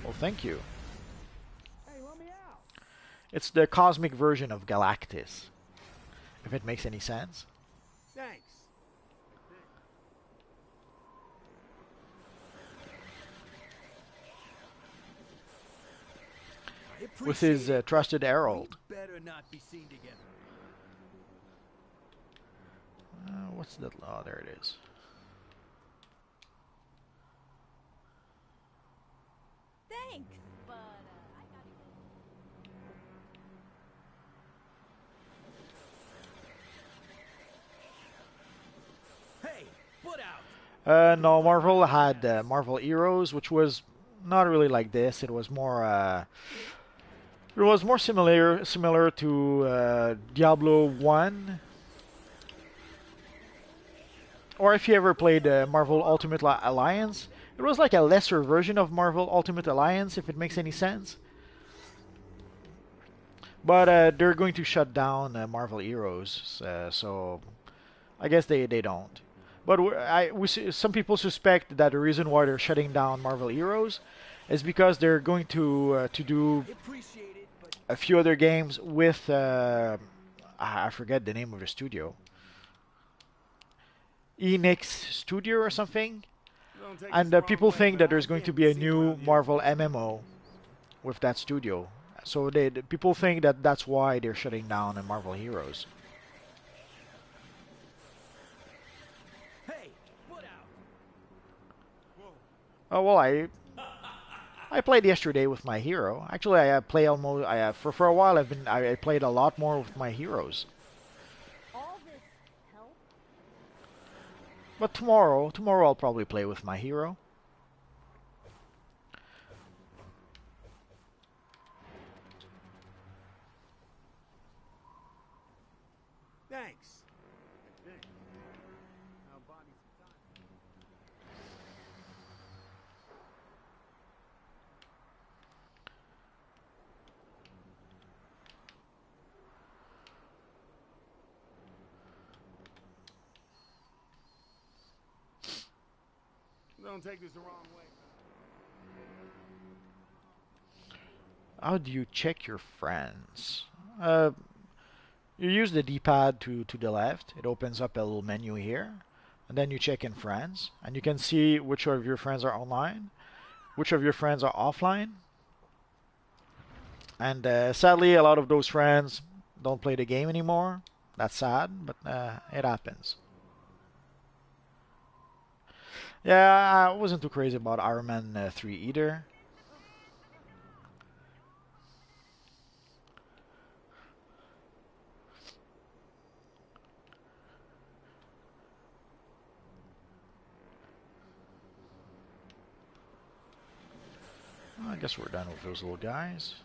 Well, thank you.
Hey, let me out.
It's the cosmic version of Galactus, if it makes any sense.
Thanks.
With his trusted herald.
We better not be seen together.
what's that? Oh, there it is.
Thanks, but I gotta go.
Hey, put out.
No, Marvel had Marvel Heroes, which was not really like this. It was more similar to Diablo 1. Or if you ever played Marvel Ultimate Alliance, it was like a lesser version of Marvel Ultimate Alliance, if it makes any sense. But they're going to shut down Marvel Heroes, so I guess they don't. But some people suspect that the reason why they're shutting down Marvel Heroes is because they're going to do a few other games with I forget the name of the studio, Enix Studio or something, and people think that there's going to be a new Marvel MMO with that studio. So people think that that's why they're shutting down Marvel Heroes.
Hey, put out.
Oh well, I played yesterday with my hero. Actually, I play almost. For a while I played a lot more with my heroes.
All this help?
But tomorrow I'll probably play with my hero.
Thanks. Now, Bonnie, some time. Don't take this the wrong way.
How do you check your friends? You use the D-pad to the left. It opens up a little menu here. And then you check in friends. And you can see which of your friends are online, which of your friends are offline. And sadly, a lot of those friends don't play the game anymore. That's sad, but it happens. Yeah, I wasn't too crazy about Iron Man 3 either. I guess we're done with those little guys.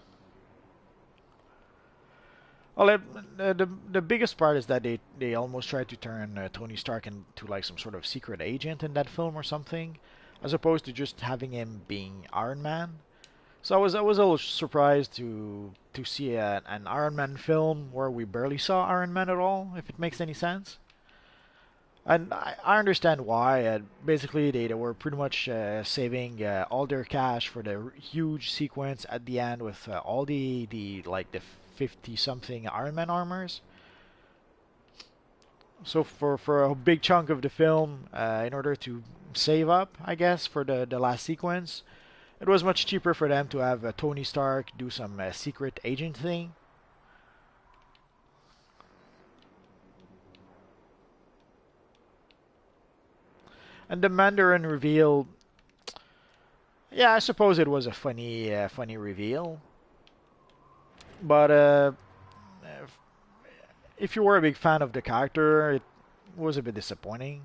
Well, the biggest part is that they almost tried to turn Tony Stark into like some sort of secret agent in that film or something, as opposed to just having him being Iron Man. So I was a little surprised to see an Iron Man film where we barely saw Iron Man at all, if it makes any sense. And I understand why. Basically, they were pretty much saving all their cash for the huge sequence at the end with all the like the 50 something Iron Man armors. So for a big chunk of the film, in order to save up, I guess, for the last sequence, it was much cheaper for them to have Tony Stark do some secret agent thing. And the Mandarin reveal, yeah, I suppose it was a funny reveal. But if you were a big fan of the character, it was a bit disappointing.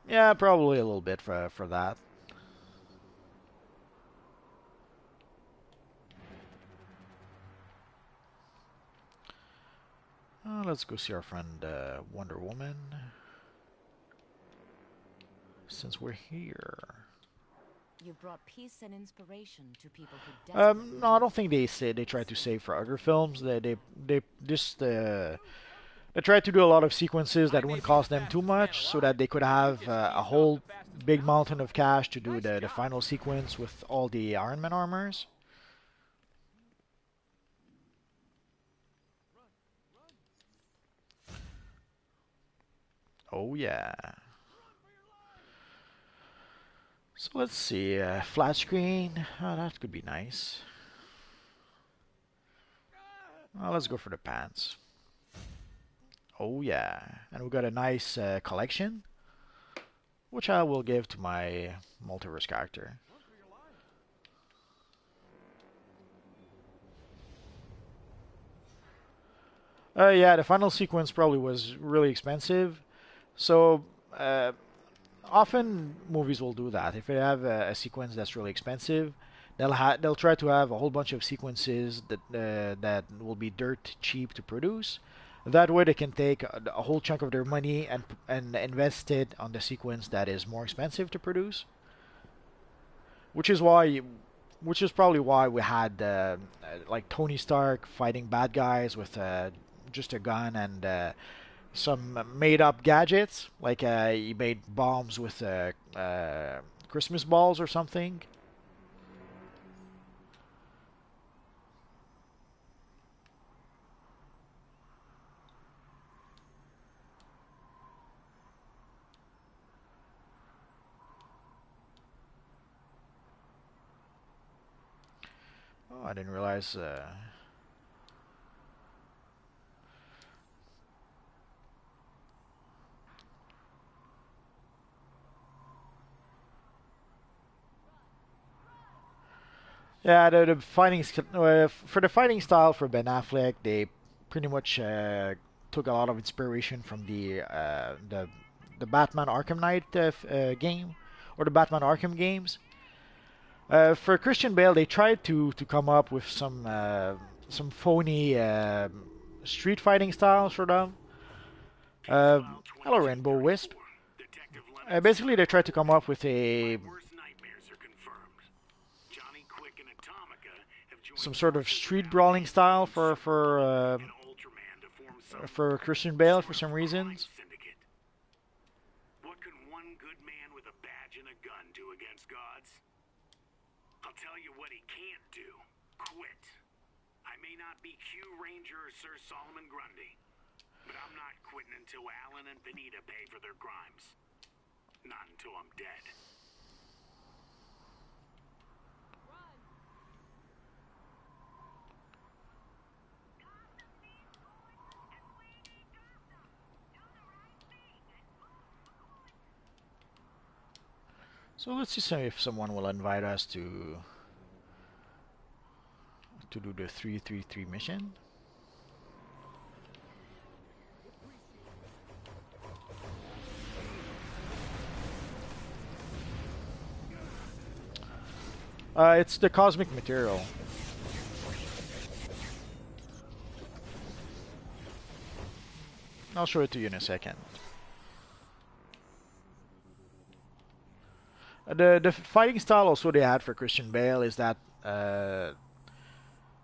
Yeah, probably a little bit for that. Let's go see our friend Wonder Woman. Since we're here.
You brought peace and inspiration to people who desperately
No, I don't think they tried to save for other films. They just they tried to do a lot of sequences that wouldn't cost them too much, so that they could have a whole big mountain of cash to do the final sequence with all the Iron Man armors. Oh yeah. So let's see, flat screen. Oh, that could be nice. Let's go for the pants. Oh yeah, and we got a nice collection, which I will give to my multiverse character. Yeah, the final sequence probably was really expensive, so often movies will do that. If they have a sequence that's really expensive, they'll try to have a whole bunch of sequences that will be dirt cheap to produce. That way, they can take a whole chunk of their money and invest it on the sequence that is more expensive to produce. Which is why, which is probably why we had like Tony Stark fighting bad guys with just a gun and some made-up gadgets, like he made bombs with Christmas balls or something. Oh, I didn't realize. Yeah, the fighting for the fighting style for Ben Affleck, they pretty much took a lot of inspiration from the Batman Arkham Knight game or the Batman Arkham games. For Christian Bale, they tried to come up with some phony street fighting style, sort of. Hello, Rainbow Wisp. Basically, they tried to come up with some sort of street brawling style for Christian Bale for some reasons.
What can one good man with a badge and a gun do against gods? I'll tell you what he can't do. Quit. I may not be Q Ranger or Sir Solomon Grundy, but I'm not quitting until Alan and Benita pay for their crimes. Not until I'm dead.
So let's see if someone will invite us to do the 333 mission. It's the cosmic material. I'll show it to you in a second. The fighting style also they had for Christian Bale is that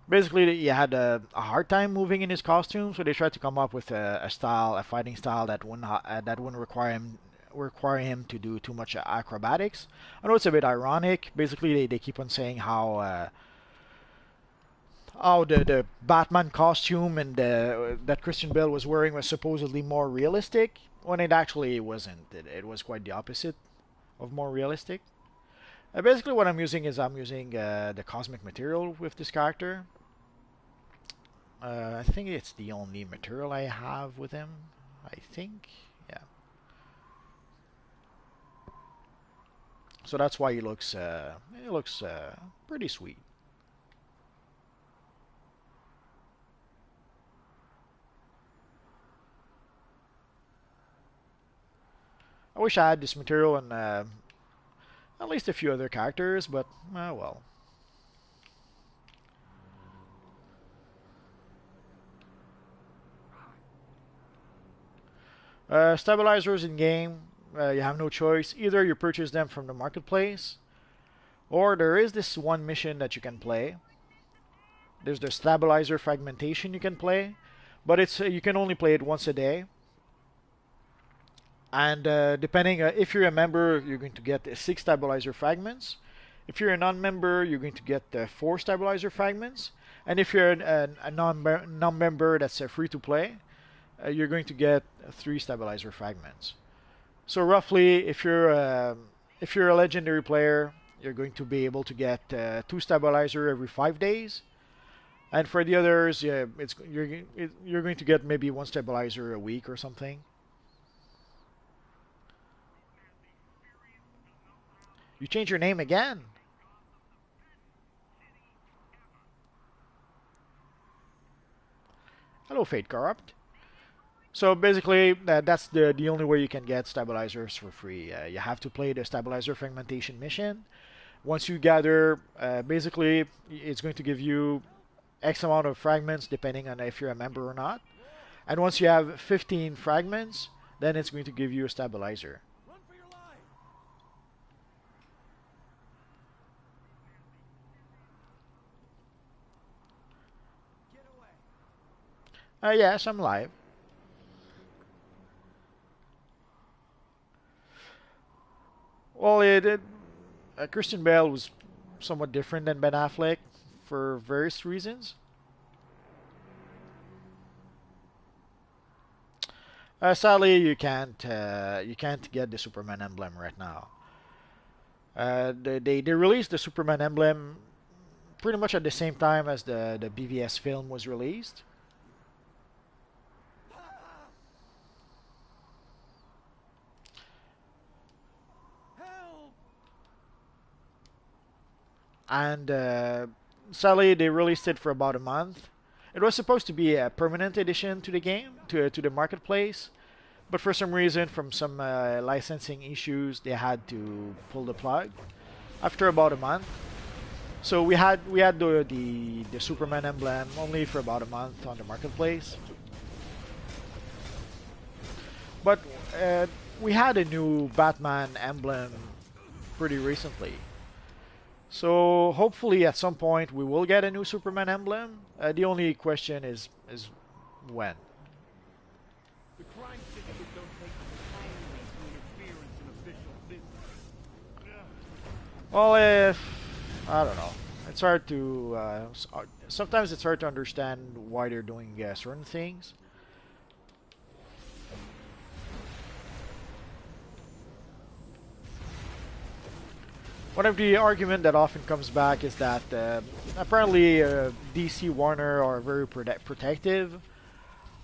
basically he had a hard time moving in his costume, so they tried to come up with a fighting style that wouldn't require him to do too much acrobatics. I know it's a bit ironic. Basically, they keep on saying how the Batman costume and that Christian Bale was wearing was supposedly more realistic, when it actually wasn't. It was quite the opposite of more realistic. Basically, what I'm using is the cosmic material with this character. I think it's the only material I have with him. I think, yeah. So that's why he looks pretty sweet. I wish I had this material and at least a few other characters, but well. Stabilizers in game, you have no choice. Either you purchase them from the marketplace, or there is this one mission that you can play. There's the stabilizer fragmentation you can play, but it's you can only play it once a day. And depending, if you're a member, you're going to get 6 stabilizer fragments. If you're a non-member, you're going to get 4 stabilizer fragments. And if you're a non-member that's free to play, you're going to get 3 stabilizer fragments. So roughly, if you're a legendary player, you're going to be able to get 2 stabilizer every 5 days. And for the others, yeah, you're going to get maybe one stabilizer a week or something. You change your name again. Hello, Fate Corrupt. So basically, that's the only way you can get stabilizers for free. You have to play the stabilizer fragmentation mission. Once you gather, basically, it's going to give you X amount of fragments depending on if you're a member or not. And once you have 15 fragments, then it's going to give you a stabilizer.
Run for your life! Get away!
Yes, I'm live. Well, Christian Bale was somewhat different than Ben Affleck for various reasons. Sadly, you can't get the Superman emblem right now. They released the Superman emblem pretty much at the same time as the BVS film was released.
Help!
And sadly, they released it for about a month. It was supposed to be a permanent addition to the game, to the marketplace, but for some reason, from some licensing issues, they had to pull the plug after about a month. So we had the Superman emblem only for about a month on the marketplace, but we had a new Batman emblem pretty recently. So hopefully at some point we will get a new Superman emblem. The only question is when.
The crime syndicate don't take kindly to interference in official business.
Well, if I don't know, it's hard to sometimes it's hard to understand why they're doing certain things. One of the argument that often comes back is that apparently DC Warner are very protective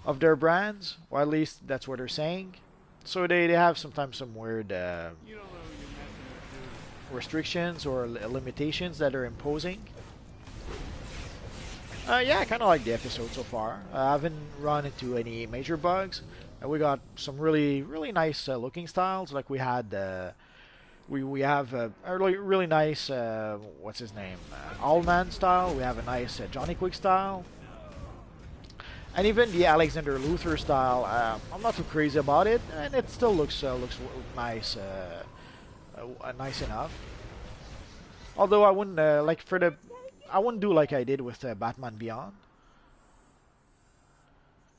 of their brands, or at least that's what they're saying. So they have sometimes some weird restrictions or limitations that they're imposing. Yeah, I kind of like the episode so far. I haven't run into any major bugs. We got some really nice looking styles, like we had. We have a really nice, what's his name, Allman style. We have a nice Johnny Quick style. And even the Alexander Luthor style, I'm not too crazy about it, and it still looks nice, nice enough. Although I wouldn't I wouldn't do like I did with Batman Beyond.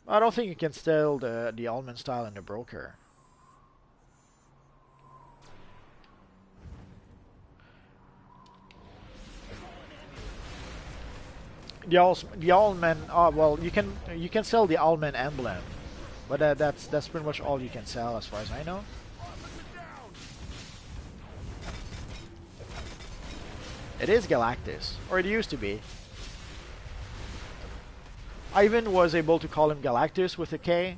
I don't think you can steal the Allman style in the Broker. The Allman. Oh well, you can sell the Allman emblem, but that's pretty much all you can sell as far as I know. It is Galactus, or it used to be. I even was able to call him Galactus with a K,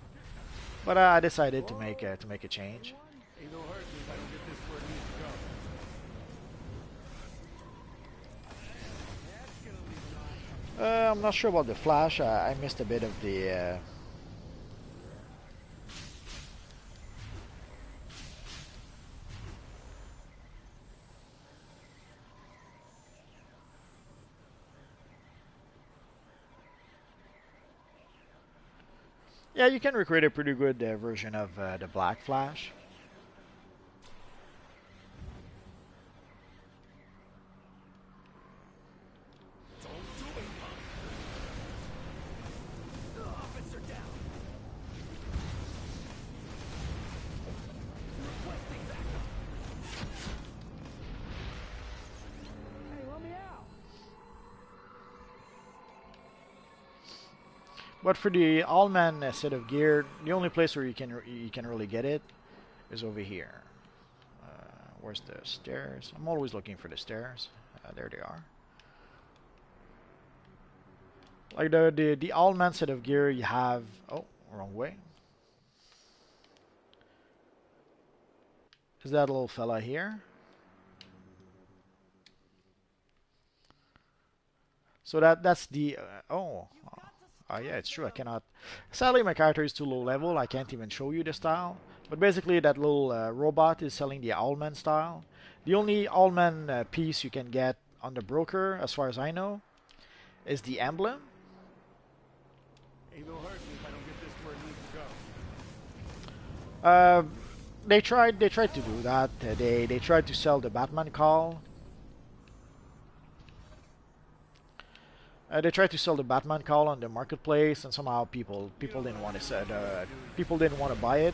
but I decided to make a change.
Ain't no hurt if I don't get this where it needs to go.
I'm not sure about the Flash. I missed a bit of the. Yeah, you can recreate a pretty good version of the Black Flash.
Officer down. Requesting backup. Hey, let me out.
But for the Allman set of gear, the only place where you can really get it is over here. Where's the stairs? I'm always looking for the stairs. There they are. Like the all-man set of gear you have. Oh, wrong way. Is that little fella here? So that's the oh. Yeah, it's true. I cannot. Sadly, my character is too low level. I can't even show you the style. But basically, that little robot is selling the Owlman style. The only Owlman piece you can get on the broker, as far as I know, is the emblem.
Ain't no hurt me if I don't get this where it needs to go.
They tried to do that. They tried to sell the Batman call. They tried to sell the Batman call on the marketplace, and somehow people didn't want to people didn't want to buy it.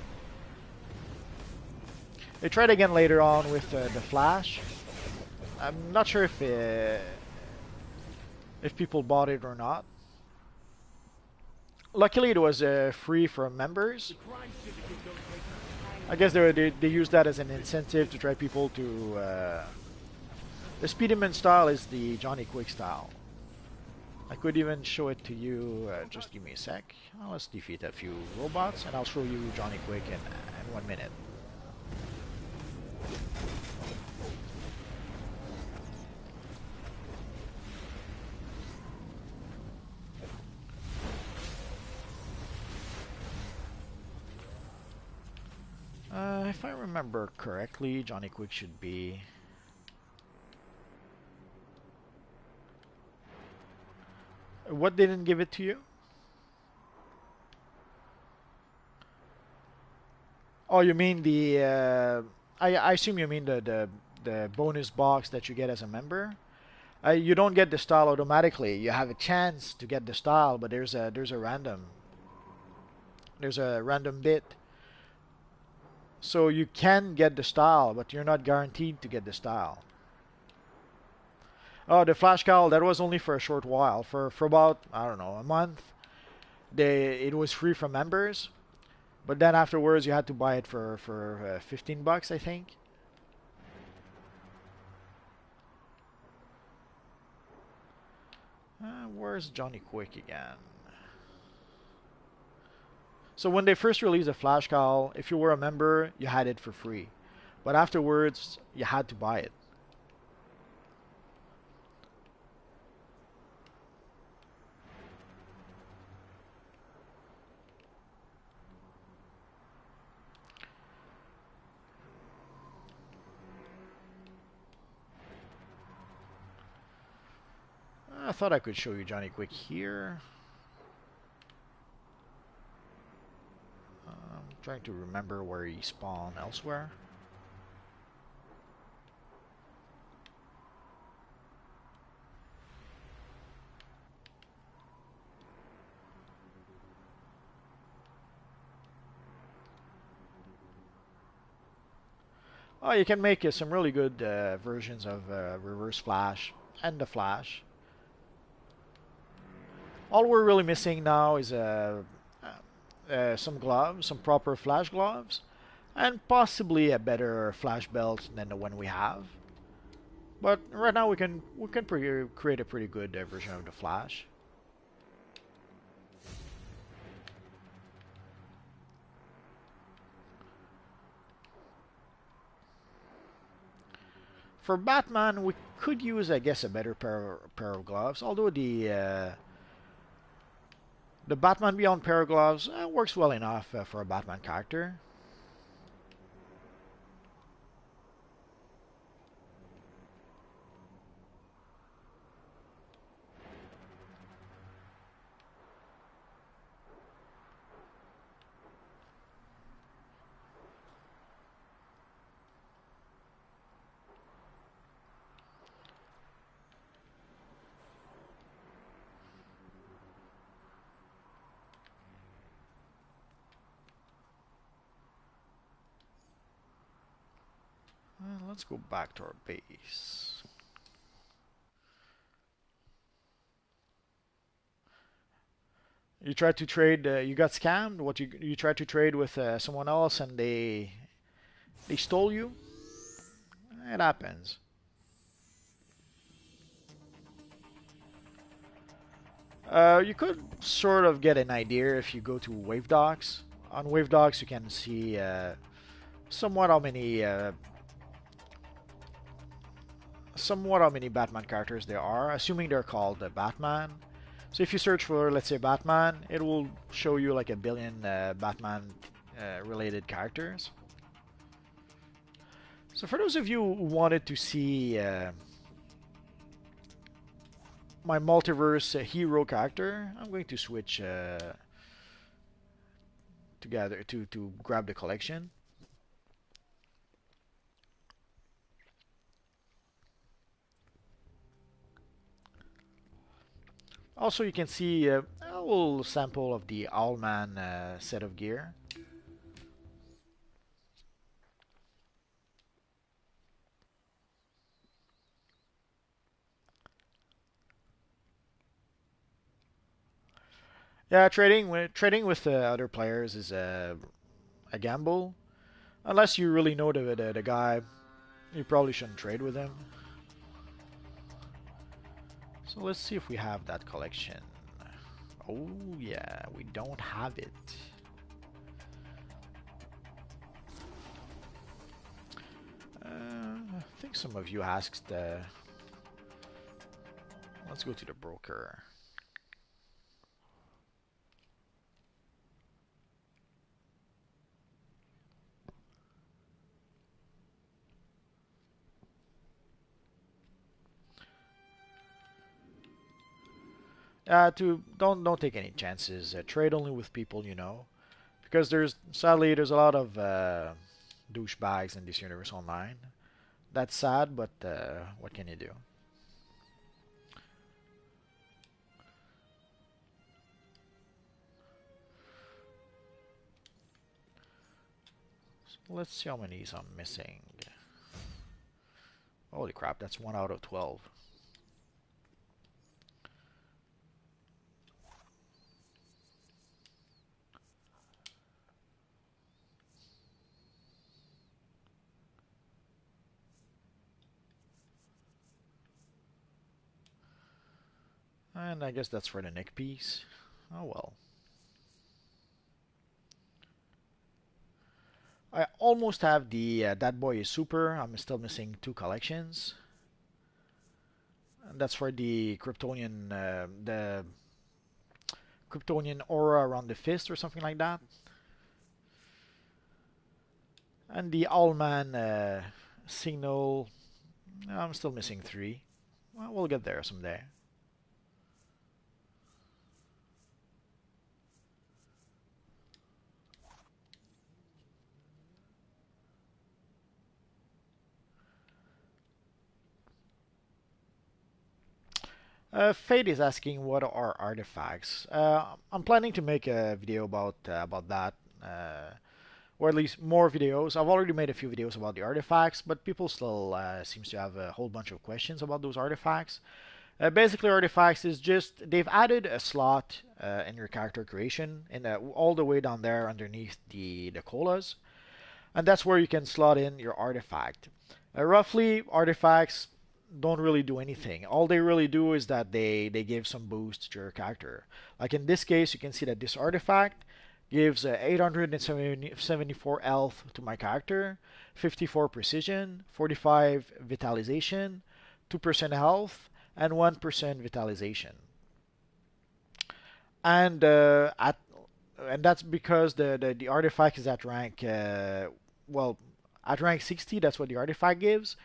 They tried again later on with the Flash. I'm not sure if people bought it or not. Luckily, it was free for members. I guess they used that as an incentive to try people to. The Speedyman style is the Johnny Quick style. I could even show it to you. Just give me a sec. Let's defeat a few robots, and I'll show you Johnny Quick in 1 minute. If I remember correctly, Johnny Quick should be... What didn't give it to you? Oh, you mean the... I assume you mean the bonus box that you get as a member? You don't get the style automatically. You have a chance to get the style, but there's a random bit. So you can get the style, but you're not guaranteed to get the style. Oh, the Flash Cowl, that was only for a short while. For about, I don't know, a month. It was free for members. But then afterwards you had to buy it for 15 bucks, I think. Where's Johnny Quick again? So when they first released the Flash Cowl, if you were a member, you had it for free. But afterwards, you had to buy it. I thought I could show you Johnny Quick here. I'm trying to remember where he spawned elsewhere. Oh, you can make some really good versions of Reverse Flash and the Flash. All we're really missing now is some gloves, some proper Flash gloves, and possibly a better Flash belt than the one we have. But right now we can create a pretty good version of the Flash. For Batman, we could use, I guess, a better pair of gloves. Although the Batman Beyond pair of gloves works well enough for a Batman character. Let's go back to our base. You tried to trade. You got scammed. What you tried to trade with someone else, and they stole you. It happens. You could sort of get an idea if you go to Wave Docs. On Wave Docs, you can see somewhat how many Batman characters there are, assuming they're called Batman. So if you search for, let's say, Batman, it will show you like a billion Batman related characters. So for those of you who wanted to see my multiverse hero character, I'm going to switch together to grab the collection. Also, you can see a little sample of the Owlman set of gear. Yeah, trading with other players is a gamble. Unless you really know the guy, you probably shouldn't trade with him. So let's see if we have that collection. Oh yeah, we don't have it. I think some of you asked. Let's go to the broker. To don't take any chances. Trade only with people you know, because sadly there's a lot of douchebags in this universe online. That's sad, but what can you do? So let's see how many I'm missing. Holy crap, that's 1 out of 12. And I guess that's for the Nick piece. Oh well. I almost have the That Boy is Super. I'm still missing 2 collections. And that's for the Kryptonian aura around the fist or something like that. And the Owlman signal. I'm still missing 3. Well, we'll get there someday. Fate is asking what are artifacts. I'm planning to make a video about that, or at least more videos. I've already made a few videos about the artifacts, but people still seems to have a whole bunch of questions about those artifacts. Basically, artifacts is just they've added a slot in your character creation, in all the way down there underneath the colas, and that's where you can slot in your artifact. Roughly, artifacts don't really do anything. All they really do is that they give some boost to your character. Like in this case, you can see that this artifact gives 874 health to my character, 54 precision, 45 vitalization, 2% health, and 1% vitalization. And that's because the artifact is at rank well, at rank 60. That's what the artifact gives.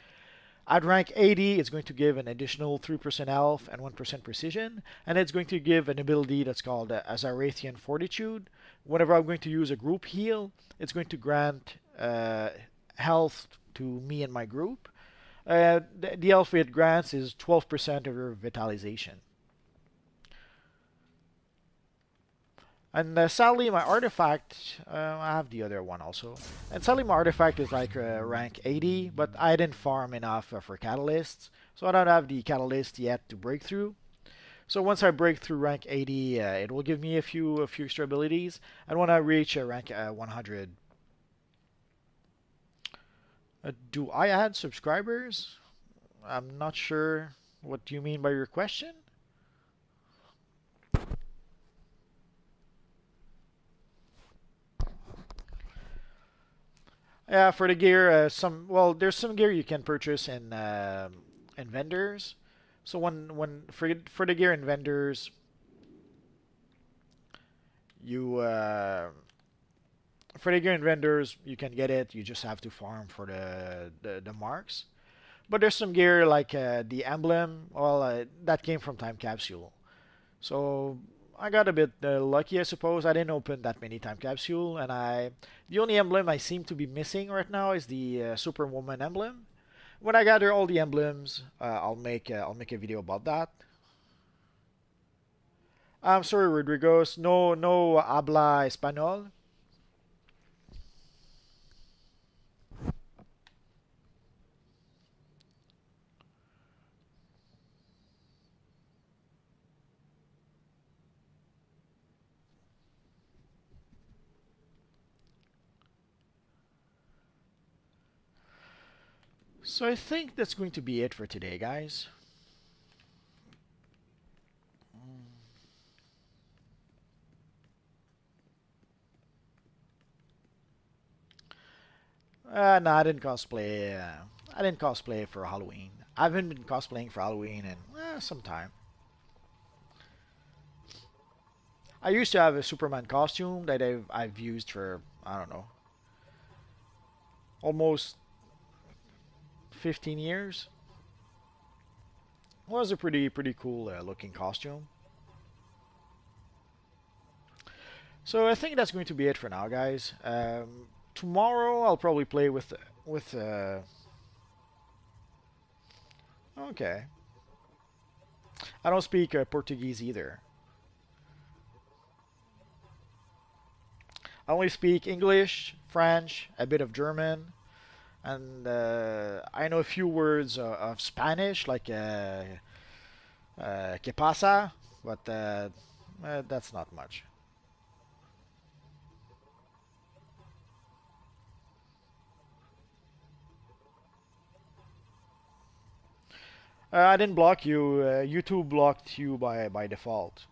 At rank 80, it's going to give an additional 3% health and 1% precision, and it's going to give an ability that's called Azarathian Fortitude. Whenever I'm going to use a group heal, it's going to grant health to me and my group. The health it grants is 12% of your vitalization. And sadly, my artifact, I have the other one also. And sadly, my artifact is like rank 80, but I didn't farm enough for catalysts, so I don't have the catalyst yet to break through. So once I break through rank 80, it will give me a few extra abilities. And when I reach rank 100, do I add subscribers? I'm not sure what you mean by your question. Yeah, for the gear, there's some gear you can purchase in vendors. So when for the gear in vendors, you for the gear in vendors you can get it. You just have to farm for the marks. But there's some gear like the emblem. That came from Time Capsule. So I got a bit lucky, I suppose. I didn't open that many Time Capsule, and the only emblem I seem to be missing right now is the Superwoman emblem. When I gather all the emblems, I'll make a video about that. I'm sorry, Rodriguez. No habla español. So I think that's going to be it for today, guys. No, I didn't cosplay. I didn't cosplay for Halloween. I haven't been cosplaying for Halloween in some time. I used to have a Superman costume that I've used for I don't know, almost 15 years. It was a pretty cool looking costume. So I think that's going to be it for now, guys. Tomorrow I'll probably play with. Okay. I don't speak Portuguese either. I only speak English, French, a bit of German, and I know a few words of Spanish, like que pasa, but that's not much. I didn't block you. YouTube blocked you by default.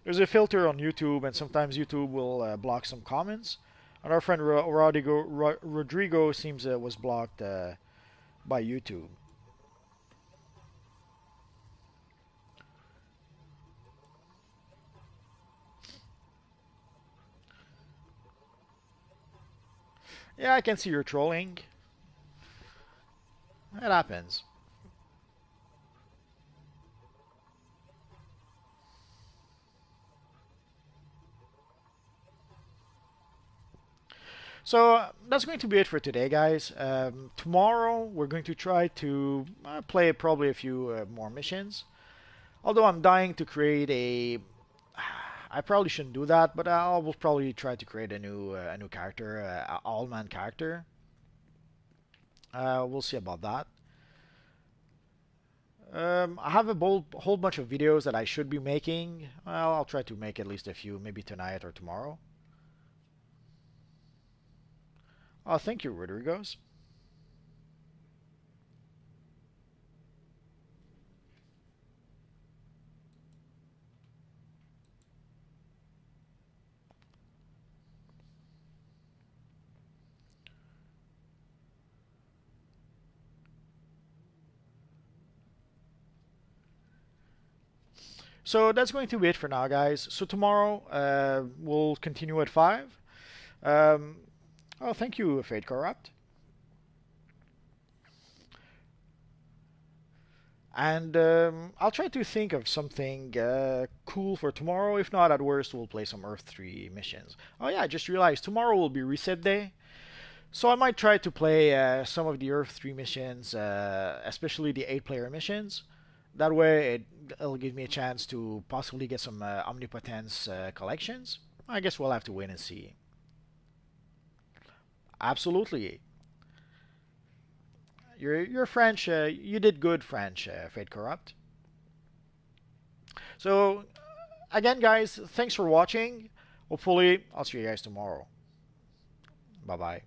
There's a filter on YouTube, and sometimes YouTube will block some comments. And our friend Rodrigo seems was blocked by YouTube. Yeah, I can see you're trolling. It happens. So that's going to be it for today, guys. Tomorrow we're going to try to play probably a few more missions. Although I'm dying to create a, I probably shouldn't do that, but I will probably try to create a new character, all-man character. We'll see about that. I have a whole bunch of videos that I should be making. Well, I'll try to make at least a few, maybe tonight or tomorrow. Oh, thank you, Rodriguez. So that's going to be it for now, guys. So tomorrow we'll continue at 5. Um, oh, thank you, Fate Corrupt. And I'll try to think of something cool for tomorrow. If not, at worst, we'll play some Earth 3 missions. Oh yeah, I just realized tomorrow will be reset day. So I might try to play some of the Earth 3 missions, especially the 8-player missions. That way, it'll give me a chance to possibly get some Omnipotence collections. I guess we'll have to wait and see. Absolutely. You're French. You did good, French, Fate Corrupt. So, again, guys, thanks for watching. Hopefully, I'll see you guys tomorrow. Bye bye.